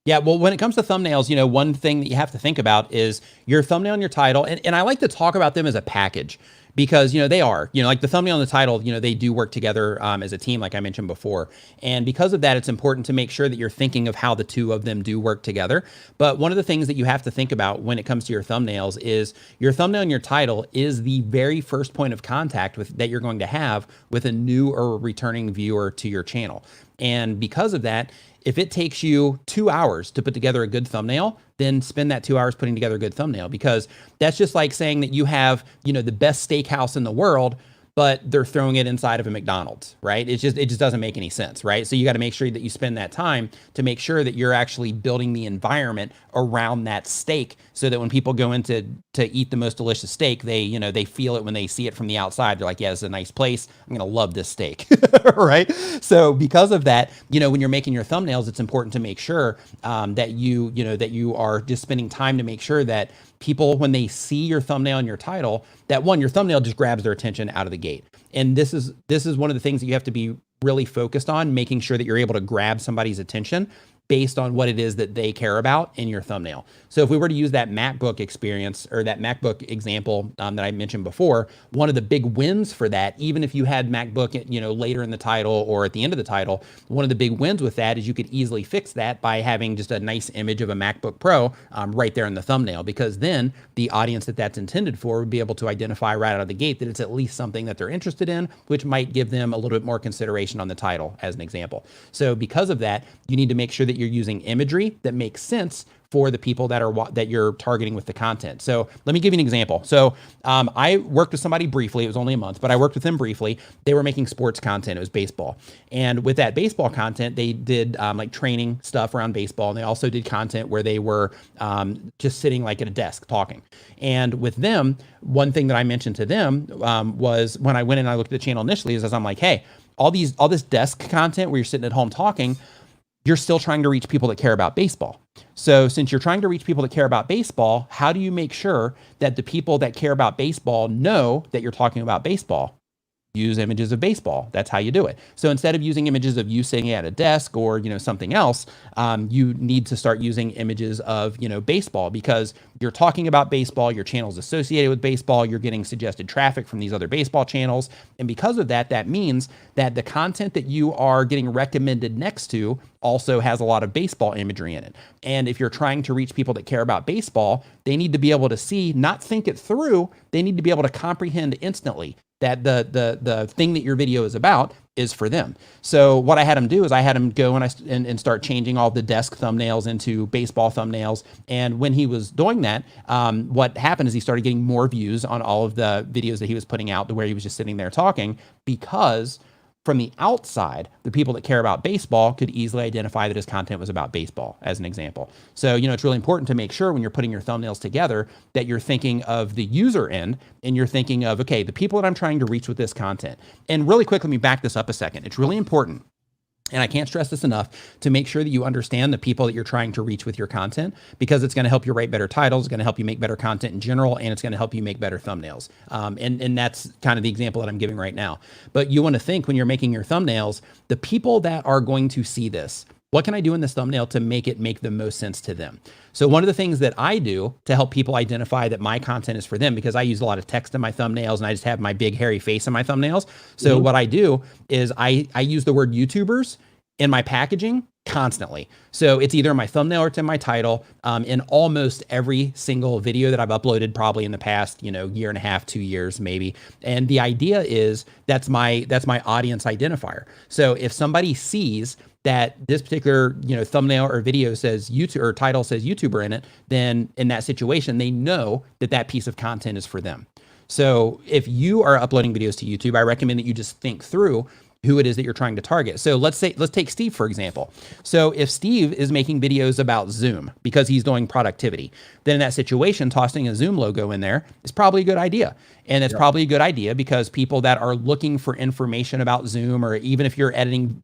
Yeah, well, when it comes to thumbnails, you know, one thing that you have to think about is your thumbnail and your title. And I like to talk about them as a package because, you know, they are, you know, like the thumbnail and the title, you know, they do work together as a team, like I mentioned before. And because of that, it's important to make sure that you're thinking of how the two of them do work together. But one of the things that you have to think about when it comes to your thumbnails is your thumbnail and your title is the very first point of contact that you're going to have with a new or returning viewer to your channel. And because of that, if it takes you 2 hours to put together a good thumbnail, then spend that 2 hours putting together a good thumbnail, because that's just like saying that you have, you know, the best steakhouse in the world, but they're throwing it inside of a McDonald's, right? It just doesn't make any sense, right? So you got to make sure that you spend that time to make sure that you're actually building the environment around that steak, so that when people go in to eat the most delicious steak, they feel it when they see it from the outside. They're like, yeah, it's a nice place. I'm going to love this steak, right? So because of that, you know, when you're making your thumbnails, it's important to make sure that you are just spending time to make sure that people, when they see your thumbnail and your title, that one, your thumbnail just grabs their attention out of the gate. And this is one of the things that you have to be really focused on, making sure that you're able to grab somebody's attention based on what it is that they care about in your thumbnail. So if we were to use that MacBook experience, or that MacBook example that I mentioned before, one of the big wins for that, even if you had MacBook, you know, later in the title or at the end of the title, one of the big wins with that is you could easily fix that by having just a nice image of a MacBook Pro right there in the thumbnail, because then the audience that's intended for would be able to identify right out of the gate that it's at least something that they're interested in, which might give them a little bit more consideration on the title, as an example. So because of that, you need to make sure that you're using imagery that makes sense for the people that you're targeting with the content. So let me give you an example. So I worked with somebody briefly. It was only a month, but I worked with them briefly. They were making sports content. It was baseball. And with that baseball content, they did like training stuff around baseball. And they also did content where they were just sitting like at a desk talking. And with them, one thing that I mentioned to them was, when I went in and I looked at the channel initially, is I'm like, hey, all this desk content where you're sitting at home talking, you're still trying to reach people that care about baseball. So since you're trying to reach people that care about baseball, how do you make sure that the people that care about baseball know that you're talking about baseball? Use images of baseball. That's how you do it. So instead of using images of you sitting at a desk or, you know, something else, you need to start using images of, you know, baseball, because you're talking about baseball, your channel's associated with baseball, you're getting suggested traffic from these other baseball channels. And because of that, that means that the content that you are getting recommended next to also has a lot of baseball imagery in it. And if you're trying to reach people that care about baseball, they need to be able to see, not think it through, they need to be able to comprehend instantly that the thing that your video is about is for them. So what I had him do is I had him go and start changing all the desk thumbnails into baseball thumbnails. And when he was doing that, what happened is he started getting more views on all of the videos that he was putting out, to where he was just sitting there talking, because from the outside, the people that care about baseball could easily identify that his content was about baseball, as an example. So, you know, it's really important to make sure when you're putting your thumbnails together that you're thinking of the user end, and you're thinking of, okay, the people that I'm trying to reach with this content. And really quick, let me back this up a second. It's really important, and I can't stress this enough, to make sure that you understand the people that you're trying to reach with your content, because it's going to help you write better titles, it's going to help you make better content in general, and it's going to help you make better thumbnails. And that's kind of the example that I'm giving right now. But you want to think, when you're making your thumbnails, the people that are going to see this, what can I do in this thumbnail to make it make the most sense to them? So one of the things that I do to help people identify that my content is for them, because I use a lot of text in my thumbnails and I just have my big hairy face in my thumbnails. So what I do is I use the word YouTubers in my packaging constantly. So it's either in my thumbnail or it's in my title, in almost every single video that I've uploaded, probably in the past, you know, year and a half, 2 years, maybe. And the idea is that's my audience identifier. So if somebody sees that this particular, you know, thumbnail or video says YouTube, or title says YouTuber in it, then in that situation, they know that that piece of content is for them. So if you are uploading videos to YouTube, I recommend that you just think through, who it is that you're trying to target. So let's take Steve, for example. So if Steve is making videos about Zoom because he's doing productivity, then in that situation, tossing a Zoom logo in there is probably a good idea. And it's probably a good idea because people that are looking for information about Zoom, or even if you're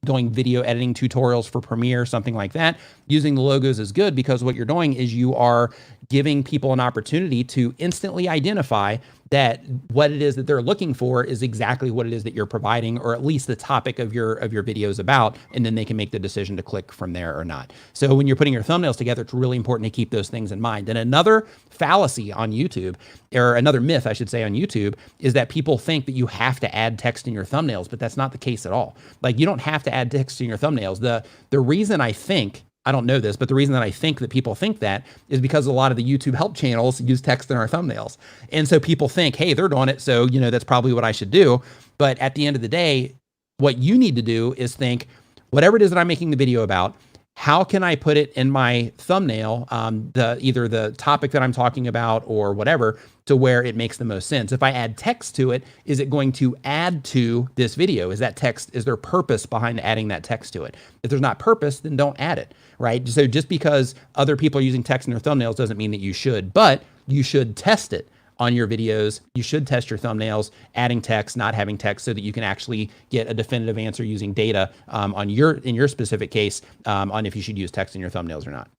doing video editing tutorials for Premiere, something like that, using the logos is good, because what you're doing is you are giving people an opportunity to instantly identify that what it is that they're looking for is exactly what it is that you're providing, or at least the topic of your video is about, and then they can make the decision to click from there or not. So when you're putting your thumbnails together, it's really important to keep those things in mind. And another fallacy on YouTube, or another myth, I should say, on YouTube, is that people think that you have to add text in your thumbnails, but that's not the case at all. Like, you don't have to add text in your thumbnails. The reason I don't know this, but the reason that I think that people think that is because a lot of the YouTube help channels use text in our thumbnails. And so people think, hey, they're doing it, so, that's probably what I should do. But at the end of the day, what you need to do is think, whatever it is that I'm making the video about, how can I put it in my thumbnail, either the topic that I'm talking about or whatever, to where it makes the most sense. If I add text to it, is it going to add to this video? Is there purpose behind adding that text to it? If there's not purpose, then don't add it, right? So just because other people are using text in their thumbnails doesn't mean that you should, but you should test it on your videos. You should test your thumbnails, adding text, not having text, so that you can actually get a definitive answer using data in your specific case on if you should use text in your thumbnails or not.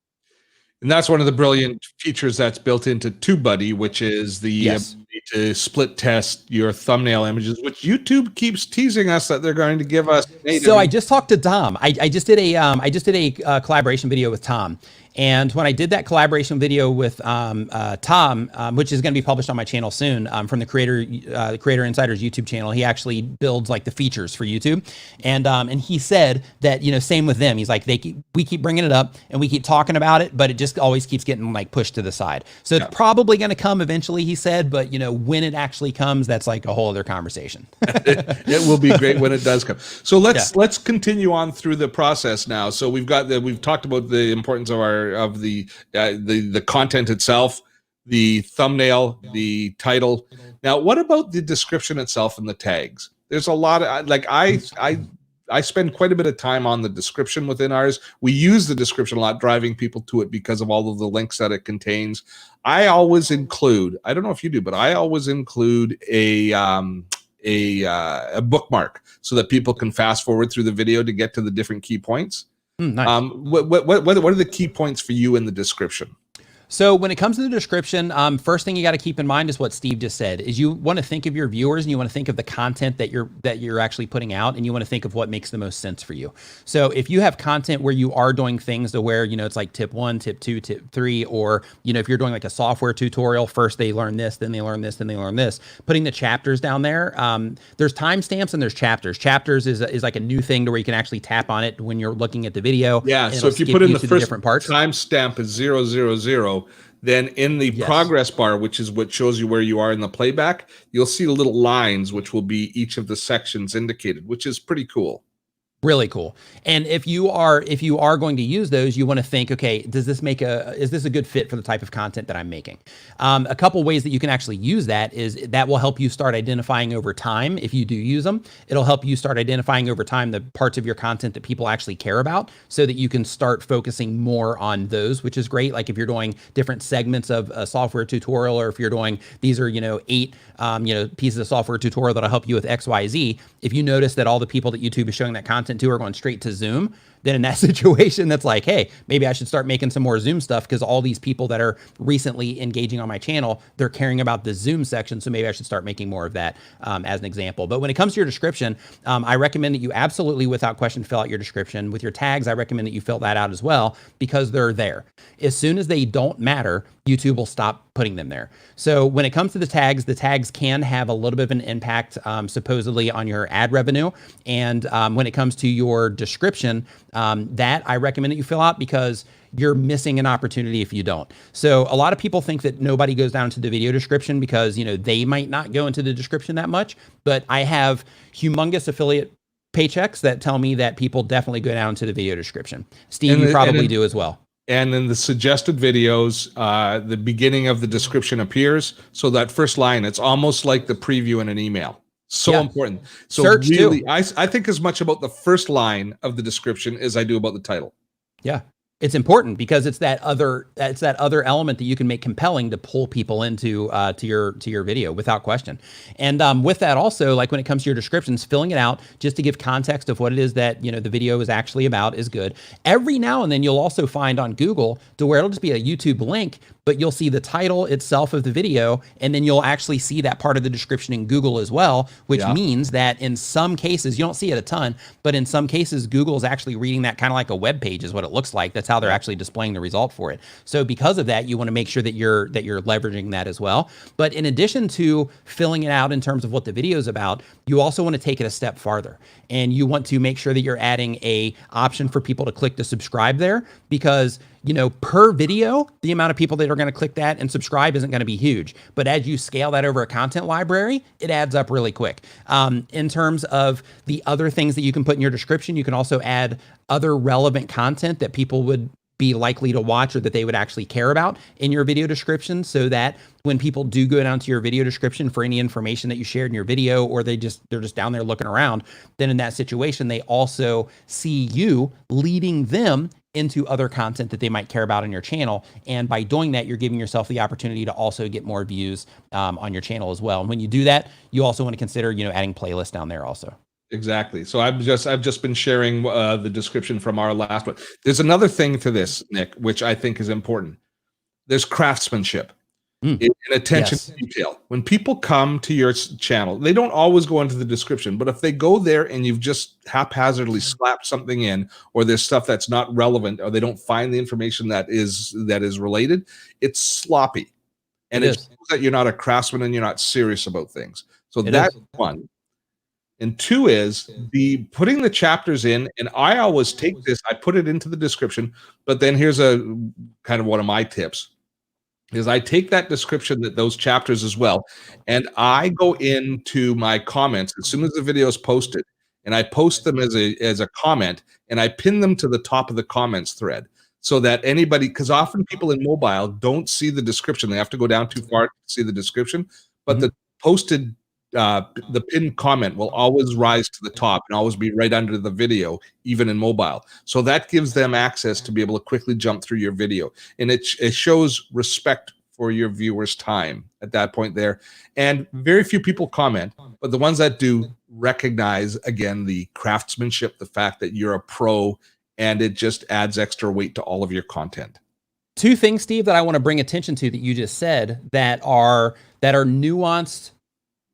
And that's one of the brilliant features that's built into TubeBuddy, which is the ability to split test your thumbnail images, which YouTube keeps teasing us that they're going to give us. So I just talked to Tom. I just did a collaboration video with Tom. And when I did that collaboration video with Tom, which is going to be published on my channel soon, from the Creator Insider's YouTube channel, he actually builds like the features for YouTube, and he said that, same with them. He's like, we keep bringing it up and we keep talking about it, but it just always keeps getting like pushed to the side. So it's probably going to come eventually, he said, but when it actually comes, that's like a whole other conversation. It will be great when it does come. So let's continue on through the process now. So we've talked about the importance of the content itself, the thumbnail, the title. Now, what about the description itself and the tags? There's a lot of, like, I spend quite a bit of time on the description within ours. We use the description a lot, driving people to it because of all of the links that it contains. I always include, I don't know if you do, but I always include a bookmark so that people can fast forward through the video to get to the different key points. Nice. What are the key points for you in the description? So when it comes to the description, first thing you got to keep in mind is what Steve just said, is you want to think of your viewers and you want to think of the content that you're actually putting out, and you want to think of what makes the most sense for you. So if you have content where you are doing things to where, it's like tip 1, tip 2, tip 3, or, if you're doing like a software tutorial, first they learn this, then they learn this, then they learn this, putting the chapters down there, there's timestamps and there's chapters. Chapters is like a new thing to where you can actually tap on it when you're looking at the video. Yeah, so if you put in the first timestamp is 000, then in the progress bar, which is what shows you where you are in the playback, you'll see the little lines, which will be each of the sections indicated, which is pretty cool. Really cool. And if you are going to use those, you want to think, okay, is this a good fit for the type of content that I'm making? A couple ways that you can actually use that is that will help you start identifying over time. If you do use them, it'll help you start identifying over time the parts of your content that people actually care about, so that you can start focusing more on those, which is great. Like if you're doing different segments of a software tutorial, or if you're doing, these are, 8 pieces of software tutorial that'll help you with XYZ. If you notice that all the people that YouTube is showing that content to are going straight to Zoom, then in that situation, that's like, hey, maybe I should start making some more Zoom stuff, because all these people that are recently engaging on my channel, they're caring about the Zoom section. So maybe I should start making more of that, as an example. But when it comes to your description, I recommend that you absolutely, without question, fill out your description. With your tags, I recommend that you fill that out as well, because they're there. As soon as they don't matter, YouTube will stop putting them there. So when it comes to the tags can have a little bit of an impact, supposedly, on your ad revenue. And when it comes to your description, that I recommend that you fill out, because you're missing an opportunity if you don't. So a lot of people think that nobody goes down to the video description because, they might not go into the description that much, but I have humongous affiliate paychecks that tell me that people definitely go down to the video description. Steve, you probably do as well. And in the suggested videos, the beginning of the description appears. So that first line, it's almost like the preview in an email. So Yeah. important. So Search really, too. I think as much about the first line of the description as I do about the title. Yeah. It's important because it's that other element that you can make compelling to pull people into to your video without question. And with that also, like when it comes to your descriptions, filling it out just to give context of what it is that the video is actually about is good. Every now and then you'll also find on Google to where it'll just be a YouTube link, but you'll see the title itself of the video, and then you'll actually see that part of the description in Google as well, which means that in some cases, you don't see it a ton, but in some cases, Google is actually reading that kind of like a web page is what it looks like. That's how they're actually displaying the result for it. So because of that, you want to make sure that you're leveraging that as well. But in addition to filling it out in terms of what the video is about, you also want to take it a step farther, and you want to make sure that you're adding a option for people to click to subscribe there, because per video, the amount of people that are going to click that and subscribe isn't going to be huge. But as you scale that over a content library, it adds up really quick. In terms of the other things that you can put in your description, you can also add other relevant content that people would be likely to watch or that they would actually care about in your video description, so that when people do go down to your video description for any information that you shared in your video, or they're just down there looking around, then in that situation, they also see you leading them into other content that they might care about on your channel. And by doing that, you're giving yourself the opportunity to also get more views on your channel as well. And when you do that, you also want to consider, adding playlists down there also. Exactly. So I've just been sharing the description from our last one. There's another thing to this, Nick, which I think is important. There's craftsmanship and attention to detail. When people come to your channel, they don't always go into the description, but if they go there and you've just haphazardly slapped something in, or there's stuff that's not relevant, or they don't find the information that is related, it's sloppy, and it shows that you're not a craftsman and you're not serious about things. So that's one. And two is the putting the chapters in, and I always take this, I put it into the description, but then here's a kind of one of my tips is I take that description, those chapters as well, and I go into my comments as soon as the video is posted, and I post them as a comment, and I pin them to the top of the comments thread, so that anybody, because often people in mobile don't see the description, they have to go down too far to see the description, but the posted the pinned comment will always rise to the top and always be right under the video, even in mobile. So that gives them access to be able to quickly jump through your video. And it shows respect for your viewers' time at that point there. And very few people comment, but the ones that do recognize, again, the craftsmanship, the fact that you're a pro, and it just adds extra weight to all of your content. Two things, Steve, that I want to bring attention to that you just said that are nuanced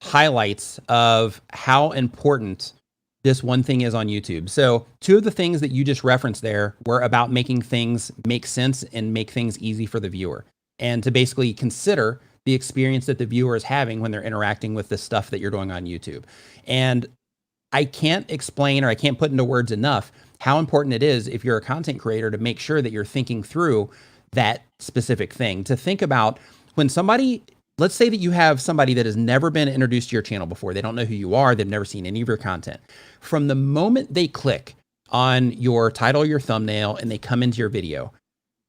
highlights of how important this one thing is on YouTube. So two of the things that you just referenced there were about making things make sense and make things easy for the viewer, and to basically consider the experience that the viewer is having when they're interacting with the stuff that you're doing on YouTube. And I can't explain, or I can't put into words enough how important it is, if you're a content creator, to make sure that you're thinking through that specific thing. To think about when somebody, let's say that you have somebody that has never been introduced to your channel before. They don't know who you are. They've never seen any of your content. From the moment they click on your title or your thumbnail and they come into your video,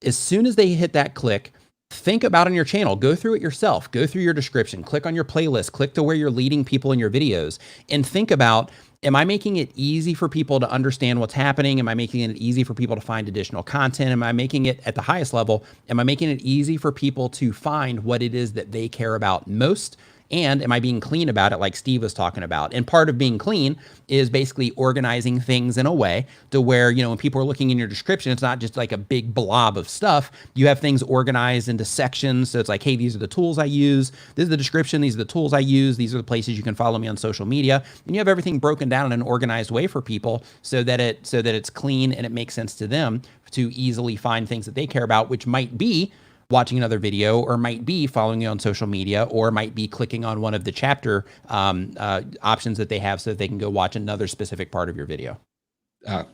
as soon as they hit that click, think about on your channel, go through it yourself, go through your description, click on your playlist, click to where you're leading people in your videos, and think about, am I making it easy for people to understand what's happening? Am I making it easy for people to find additional content? Am I making it, at the highest level, am I making it easy for people to find what it is that they care about most? And am I being clean about it, like Steve was talking about? And part of being clean is basically organizing things in a way to where, when people are looking in your description, it's not just like a big blob of stuff. You have things organized into sections. So it's like, hey, these are the tools I use. This is the description. These are the tools I use. These are the places you can follow me on social media. And you have everything broken down in an organized way for people so that it's clean and it makes sense to them to easily find things that they care about, which might be watching another video, or might be following you on social media, or might be clicking on one of the chapter options that they have so that they can go watch another specific part of your video.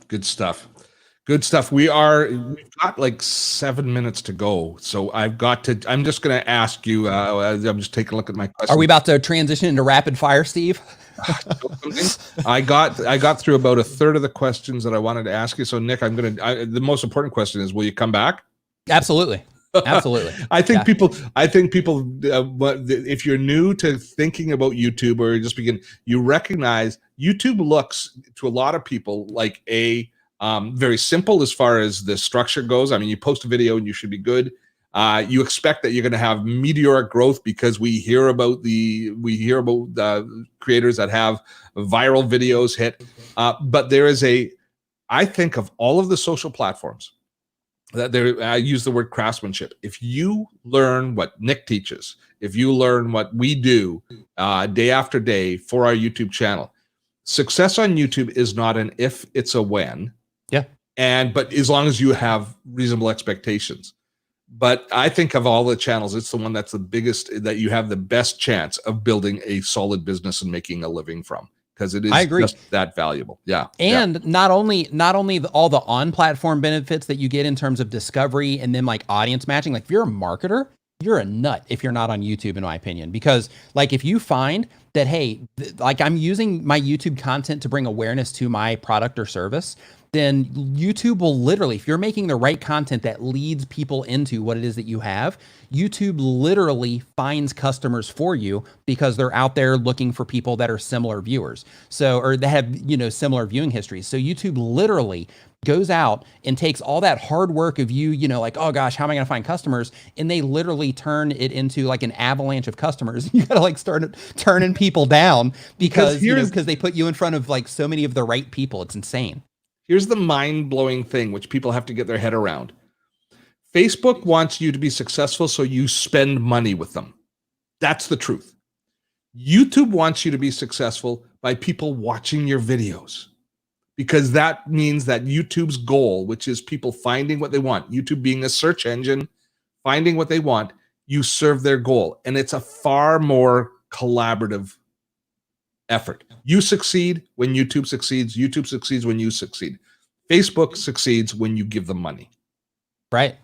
Good stuff. Good stuff. We've got like 7 minutes to go. So I'm just going to ask you, I'm just taking a look at my questions. Are we about to transition into rapid fire, Steve? I got through about a third of the questions that I wanted to ask you. So Nick, the most important question is, will you come back? Absolutely. Absolutely. I think people, if you're new to thinking about YouTube or just begin, you recognize YouTube looks to a lot of people like a very simple as far as the structure goes. I mean, you post a video and you should be good. You expect that you're going to have meteoric growth because we hear about the creators that have viral videos hit. But there is I think of all of the social platforms that I use the word craftsmanship. If you learn what Nick teaches, if you learn what we do day after day for our YouTube channel, success on YouTube is not an if, it's a when. Yeah. But as long as you have reasonable expectations. But I think of all the channels, it's the one that's the biggest, that you have the best chance of building a solid business and making a living from. Because it is just that valuable. Yeah. And not only all the on-platform benefits that you get in terms of discovery and then like audience matching, like if you're a marketer, you're a nut if you're not on YouTube, in my opinion, because like if you find that, hey, like I'm using my YouTube content to bring awareness to my product or service, then YouTube will literally, if you're making the right content that leads people into what it is that you have, YouTube literally finds customers for you because they're out there looking for people that are similar viewers. So, or that have, similar viewing histories. So YouTube literally goes out and takes all that hard work of you, like, oh gosh, how am I going to find customers? And they literally turn it into like an avalanche of customers. You got to like start turning people down because they put you in front of like so many of the right people. It's insane. Here's the mind-blowing thing, which people have to get their head around. Facebook wants you to be successful, so you spend money with them. That's the truth. YouTube wants you to be successful by people watching your videos, because that means that YouTube's goal, which is people finding what they want, YouTube being a search engine, finding what they want, you serve their goal. And it's a far more collaborative effort. You succeed when YouTube succeeds. YouTube succeeds when you succeed. Facebook succeeds when you give them money. Right.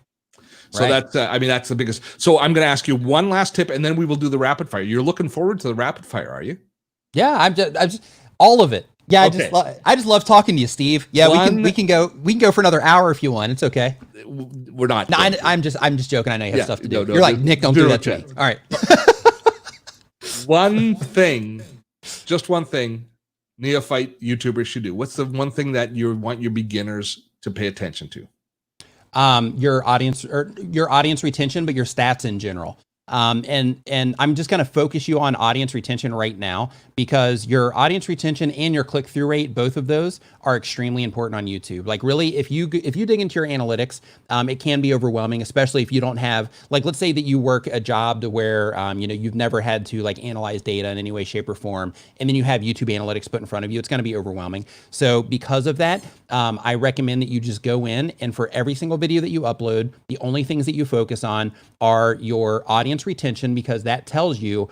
So that's the biggest. So I'm going to ask you one last tip, and then we will do the rapid fire. You're looking forward to the rapid fire, are you? Yeah, I'm just all of it. Yeah, okay. I just love talking to you, Steve. Yeah, we can go for another hour if you want. It's okay. We're not. No, I'm just joking. I know you have stuff to do. You're like, Nick, don't do that to me. All right. Just one thing, neophyte YouTubers should do. What's the one thing that you want your beginners to pay attention to? Your audience retention, but your stats in general. And I'm just going to focus you on audience retention right now, because your audience retention and your click-through rate, both of those are extremely important on YouTube. Like really, if you dig into your analytics, it can be overwhelming, especially if you don't have, like, let's say that you work a job to where, you've never had to like analyze data in any way, shape or form. And then you have YouTube analytics put in front of you. It's going to be overwhelming. So because of that, I recommend that you just go in, and for every single video that you upload, the only things that you focus on are your audience retention, because that tells you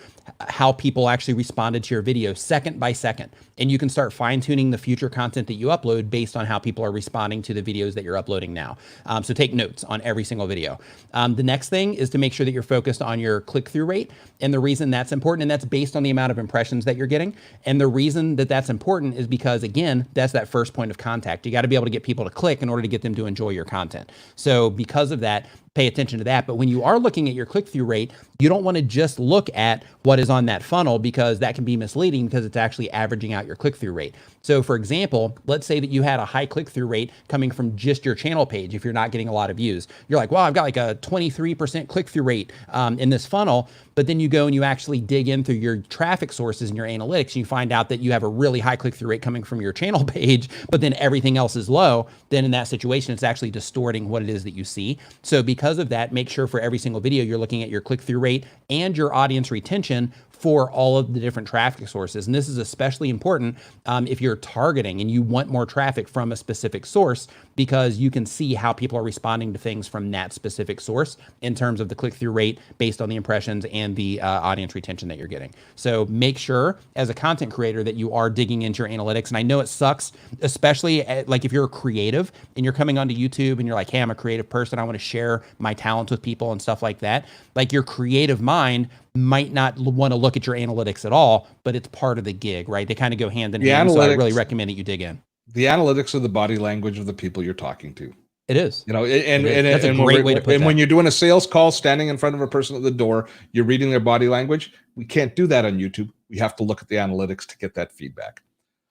how people actually responded to your video second by second. And you can start fine-tuning the future content that you upload based on how people are responding to the videos that you're uploading now. So take notes on every single video. The next thing is to make sure that you're focused on your click-through rate. And the reason that's important, and that's based on the amount of impressions that you're getting. And the reason that that's important is because, again, that's that first point of contact. You got to be able to get people to click in order to get them to enjoy your content. So because of that, pay attention to that. But when you are looking at your click-through rate, you don't want to just look at what is on that funnel, because that can be misleading, because it's actually averaging out your click-through rate. So for example, let's say that you had a high click-through rate coming from just your channel page. If you're not getting a lot of views, you're like, well, I've got like a 23% click-through rate in this funnel. But then you go and you actually dig in through your traffic sources and your analytics, and you find out that you have a really high click-through rate coming from your channel page, but then everything else is low. Then in that situation, it's actually distorting what it is that you see. So because of that, make sure for every single video, you're looking at your click-through rate and your audience retention for all of the different traffic sources. And this is especially important if you're targeting and you want more traffic from a specific source, because you can see how people are responding to things from that specific source in terms of the click-through rate based on the impressions and the audience retention that you're getting. So make sure as a content creator that you are digging into your analytics. And I know it sucks, especially like if you're a creative and you're coming onto YouTube and you're like, hey, I'm a creative person, I want to share my talents with people and stuff like that. Like your creative mind might not want to look at your analytics at all, but it's part of the gig, right? They kind of go hand in hand. So I really recommend that you dig in. The analytics are the body language of the people you're talking to. It is. You know, That's a and great way to put and that. when you're doing a sales call, standing in front of a person at the door, you're reading their body language. We can't do that on YouTube. We have to look at the analytics to get that feedback.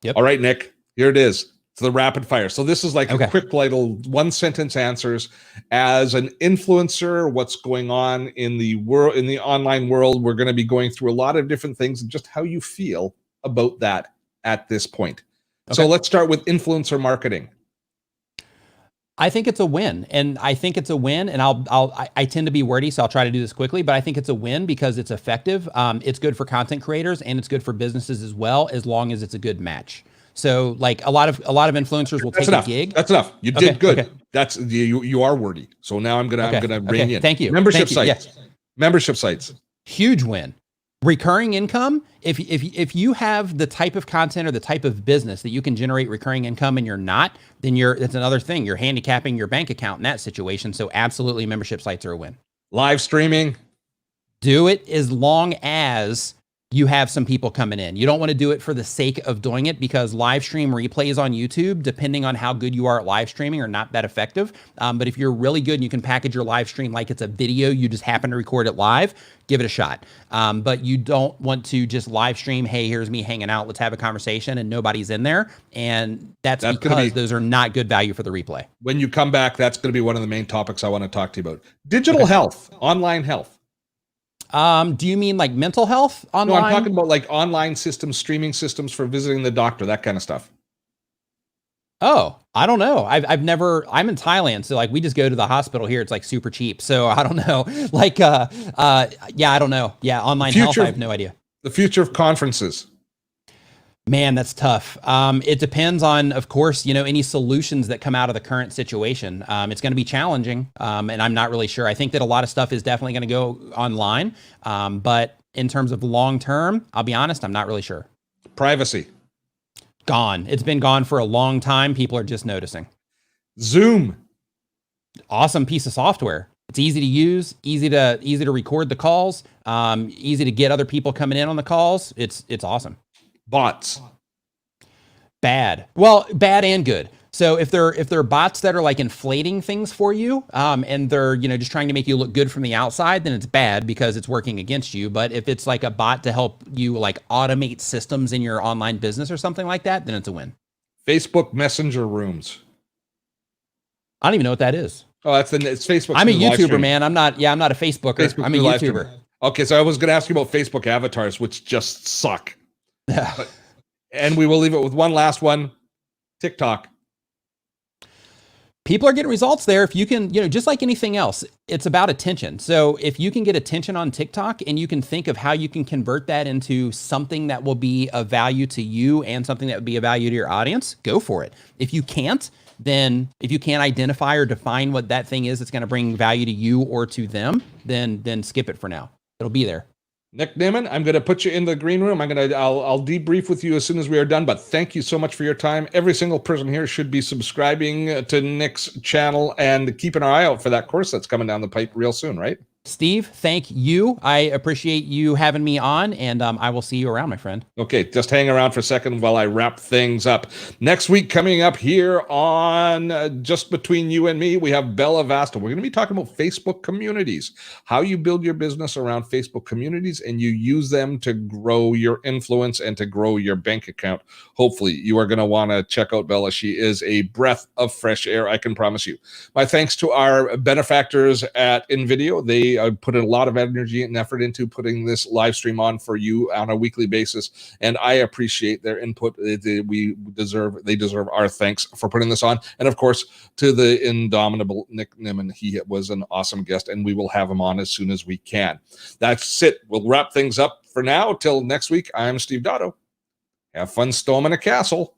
Yep. All right, Nick, here it is. It's the rapid fire. So this is like Okay. a quick little one sentence answers. As an influencer, what's going on in the world, in the online world? We're going to be going through a lot of different things and just how you feel about that at this point. Okay. So let's start with influencer marketing. I think it's a win, and I think it's a win, and I tend to be wordy, so I'll try to do this quickly, but I think it's a win because it's effective. It's good for content creators and it's good for businesses as well, as long as it's a good match. So like a lot of influencers will take a gig. That's enough. You did good. Okay. That's you are wordy. So now I'm gonna rein you in. Thank you. Membership Thank you. sites. Yeah. Membership sites. Huge win. Recurring income, if you have the type of content or the type of business that you can generate recurring income and you're not, then it's another thing. You're handicapping your bank account in that situation. So absolutely, membership sites are a win. Live streaming. Do it as long as you have some people coming in. You don't want to do it for the sake of doing it, because live stream replays on YouTube, depending on how good you are at live streaming, are not that effective. But if you're really good and you can package your live stream like it's a video, you just happen to record it live, give it a shot. But you don't want to just live stream, hey, here's me hanging out, let's have a conversation, and nobody's in there. And that's because those are not good value for the replay. When you come back, that's going to be one of the main topics I want to talk to you about. Digital health, online health. Do you mean like mental health online? No, I'm talking about like online systems, streaming systems for visiting the doctor, that kind of stuff. Oh, I don't know. I'm in Thailand. So like we just go to the hospital here. It's like super cheap. So I don't know. Like, yeah, I don't know. Yeah. Online health. I have no idea. The future of conferences. Man, that's tough. It depends on, of course, any solutions that come out of the current situation. It's going to be challenging, and I'm not really sure. I think that a lot of stuff is definitely going to go online, but in terms of long term, I'll be honest, I'm not really sure. Privacy. Gone. It's been gone for a long time. People are just noticing. Zoom. Awesome piece of software. It's easy to use, easy to record the calls, easy to get other people coming in on the calls. It's awesome. Bots. Bad. Well, bad and good. So if they're bots that are like inflating things for you, and they're just trying to make you look good from the outside, then it's bad because it's working against you. But if it's like a bot to help you like automate systems in your online business or something like that, then it's a win. Facebook Messenger rooms. I don't even know what that is. Oh, it's Facebook. I'm a YouTuber, man. I'm not a Facebooker. I'm a YouTuber. Okay, so I was going to ask you about Facebook avatars, which just suck. And we will leave it with one last one. TikTok. People are getting results there. If you can, just like anything else, it's about attention. So if you can get attention on TikTok and you can think of how you can convert that into something that will be of value to you and something that would be of value to your audience, go for it. If you can't, then if you can't identify or define what that thing is that's going to bring value to you or to them, then skip it for now. It'll be there. Nick Nimmin, I'm going to put you in the green room. I'll debrief with you as soon as we are done, but thank you so much for your time. Every single person here should be subscribing to Nick's channel and keeping an eye out for that course that's coming down the pipe real soon, right? Steve, thank you. I appreciate you having me on, and I will see you around, my friend. Okay, just hang around for a second while I wrap things up. Next week, coming up here on Just Between You and Me, we have Bella Vasta. We're going to be talking about Facebook communities, how you build your business around Facebook communities and you use them to grow your influence and to grow your bank account. Hopefully, you are going to want to check out Bella. She is a breath of fresh air, I can promise you. My thanks to our benefactors at InVideo. They put a lot of energy and effort into putting this live stream on for you on a weekly basis, and I appreciate their input. They deserve our thanks for putting this on, and of course to the indomitable Nick Nimmin. He was an awesome guest, and we will have him on as soon as we can. That's it. We'll wrap things up for now. Till next week, I'm Steve Dotto. Have fun storming a castle.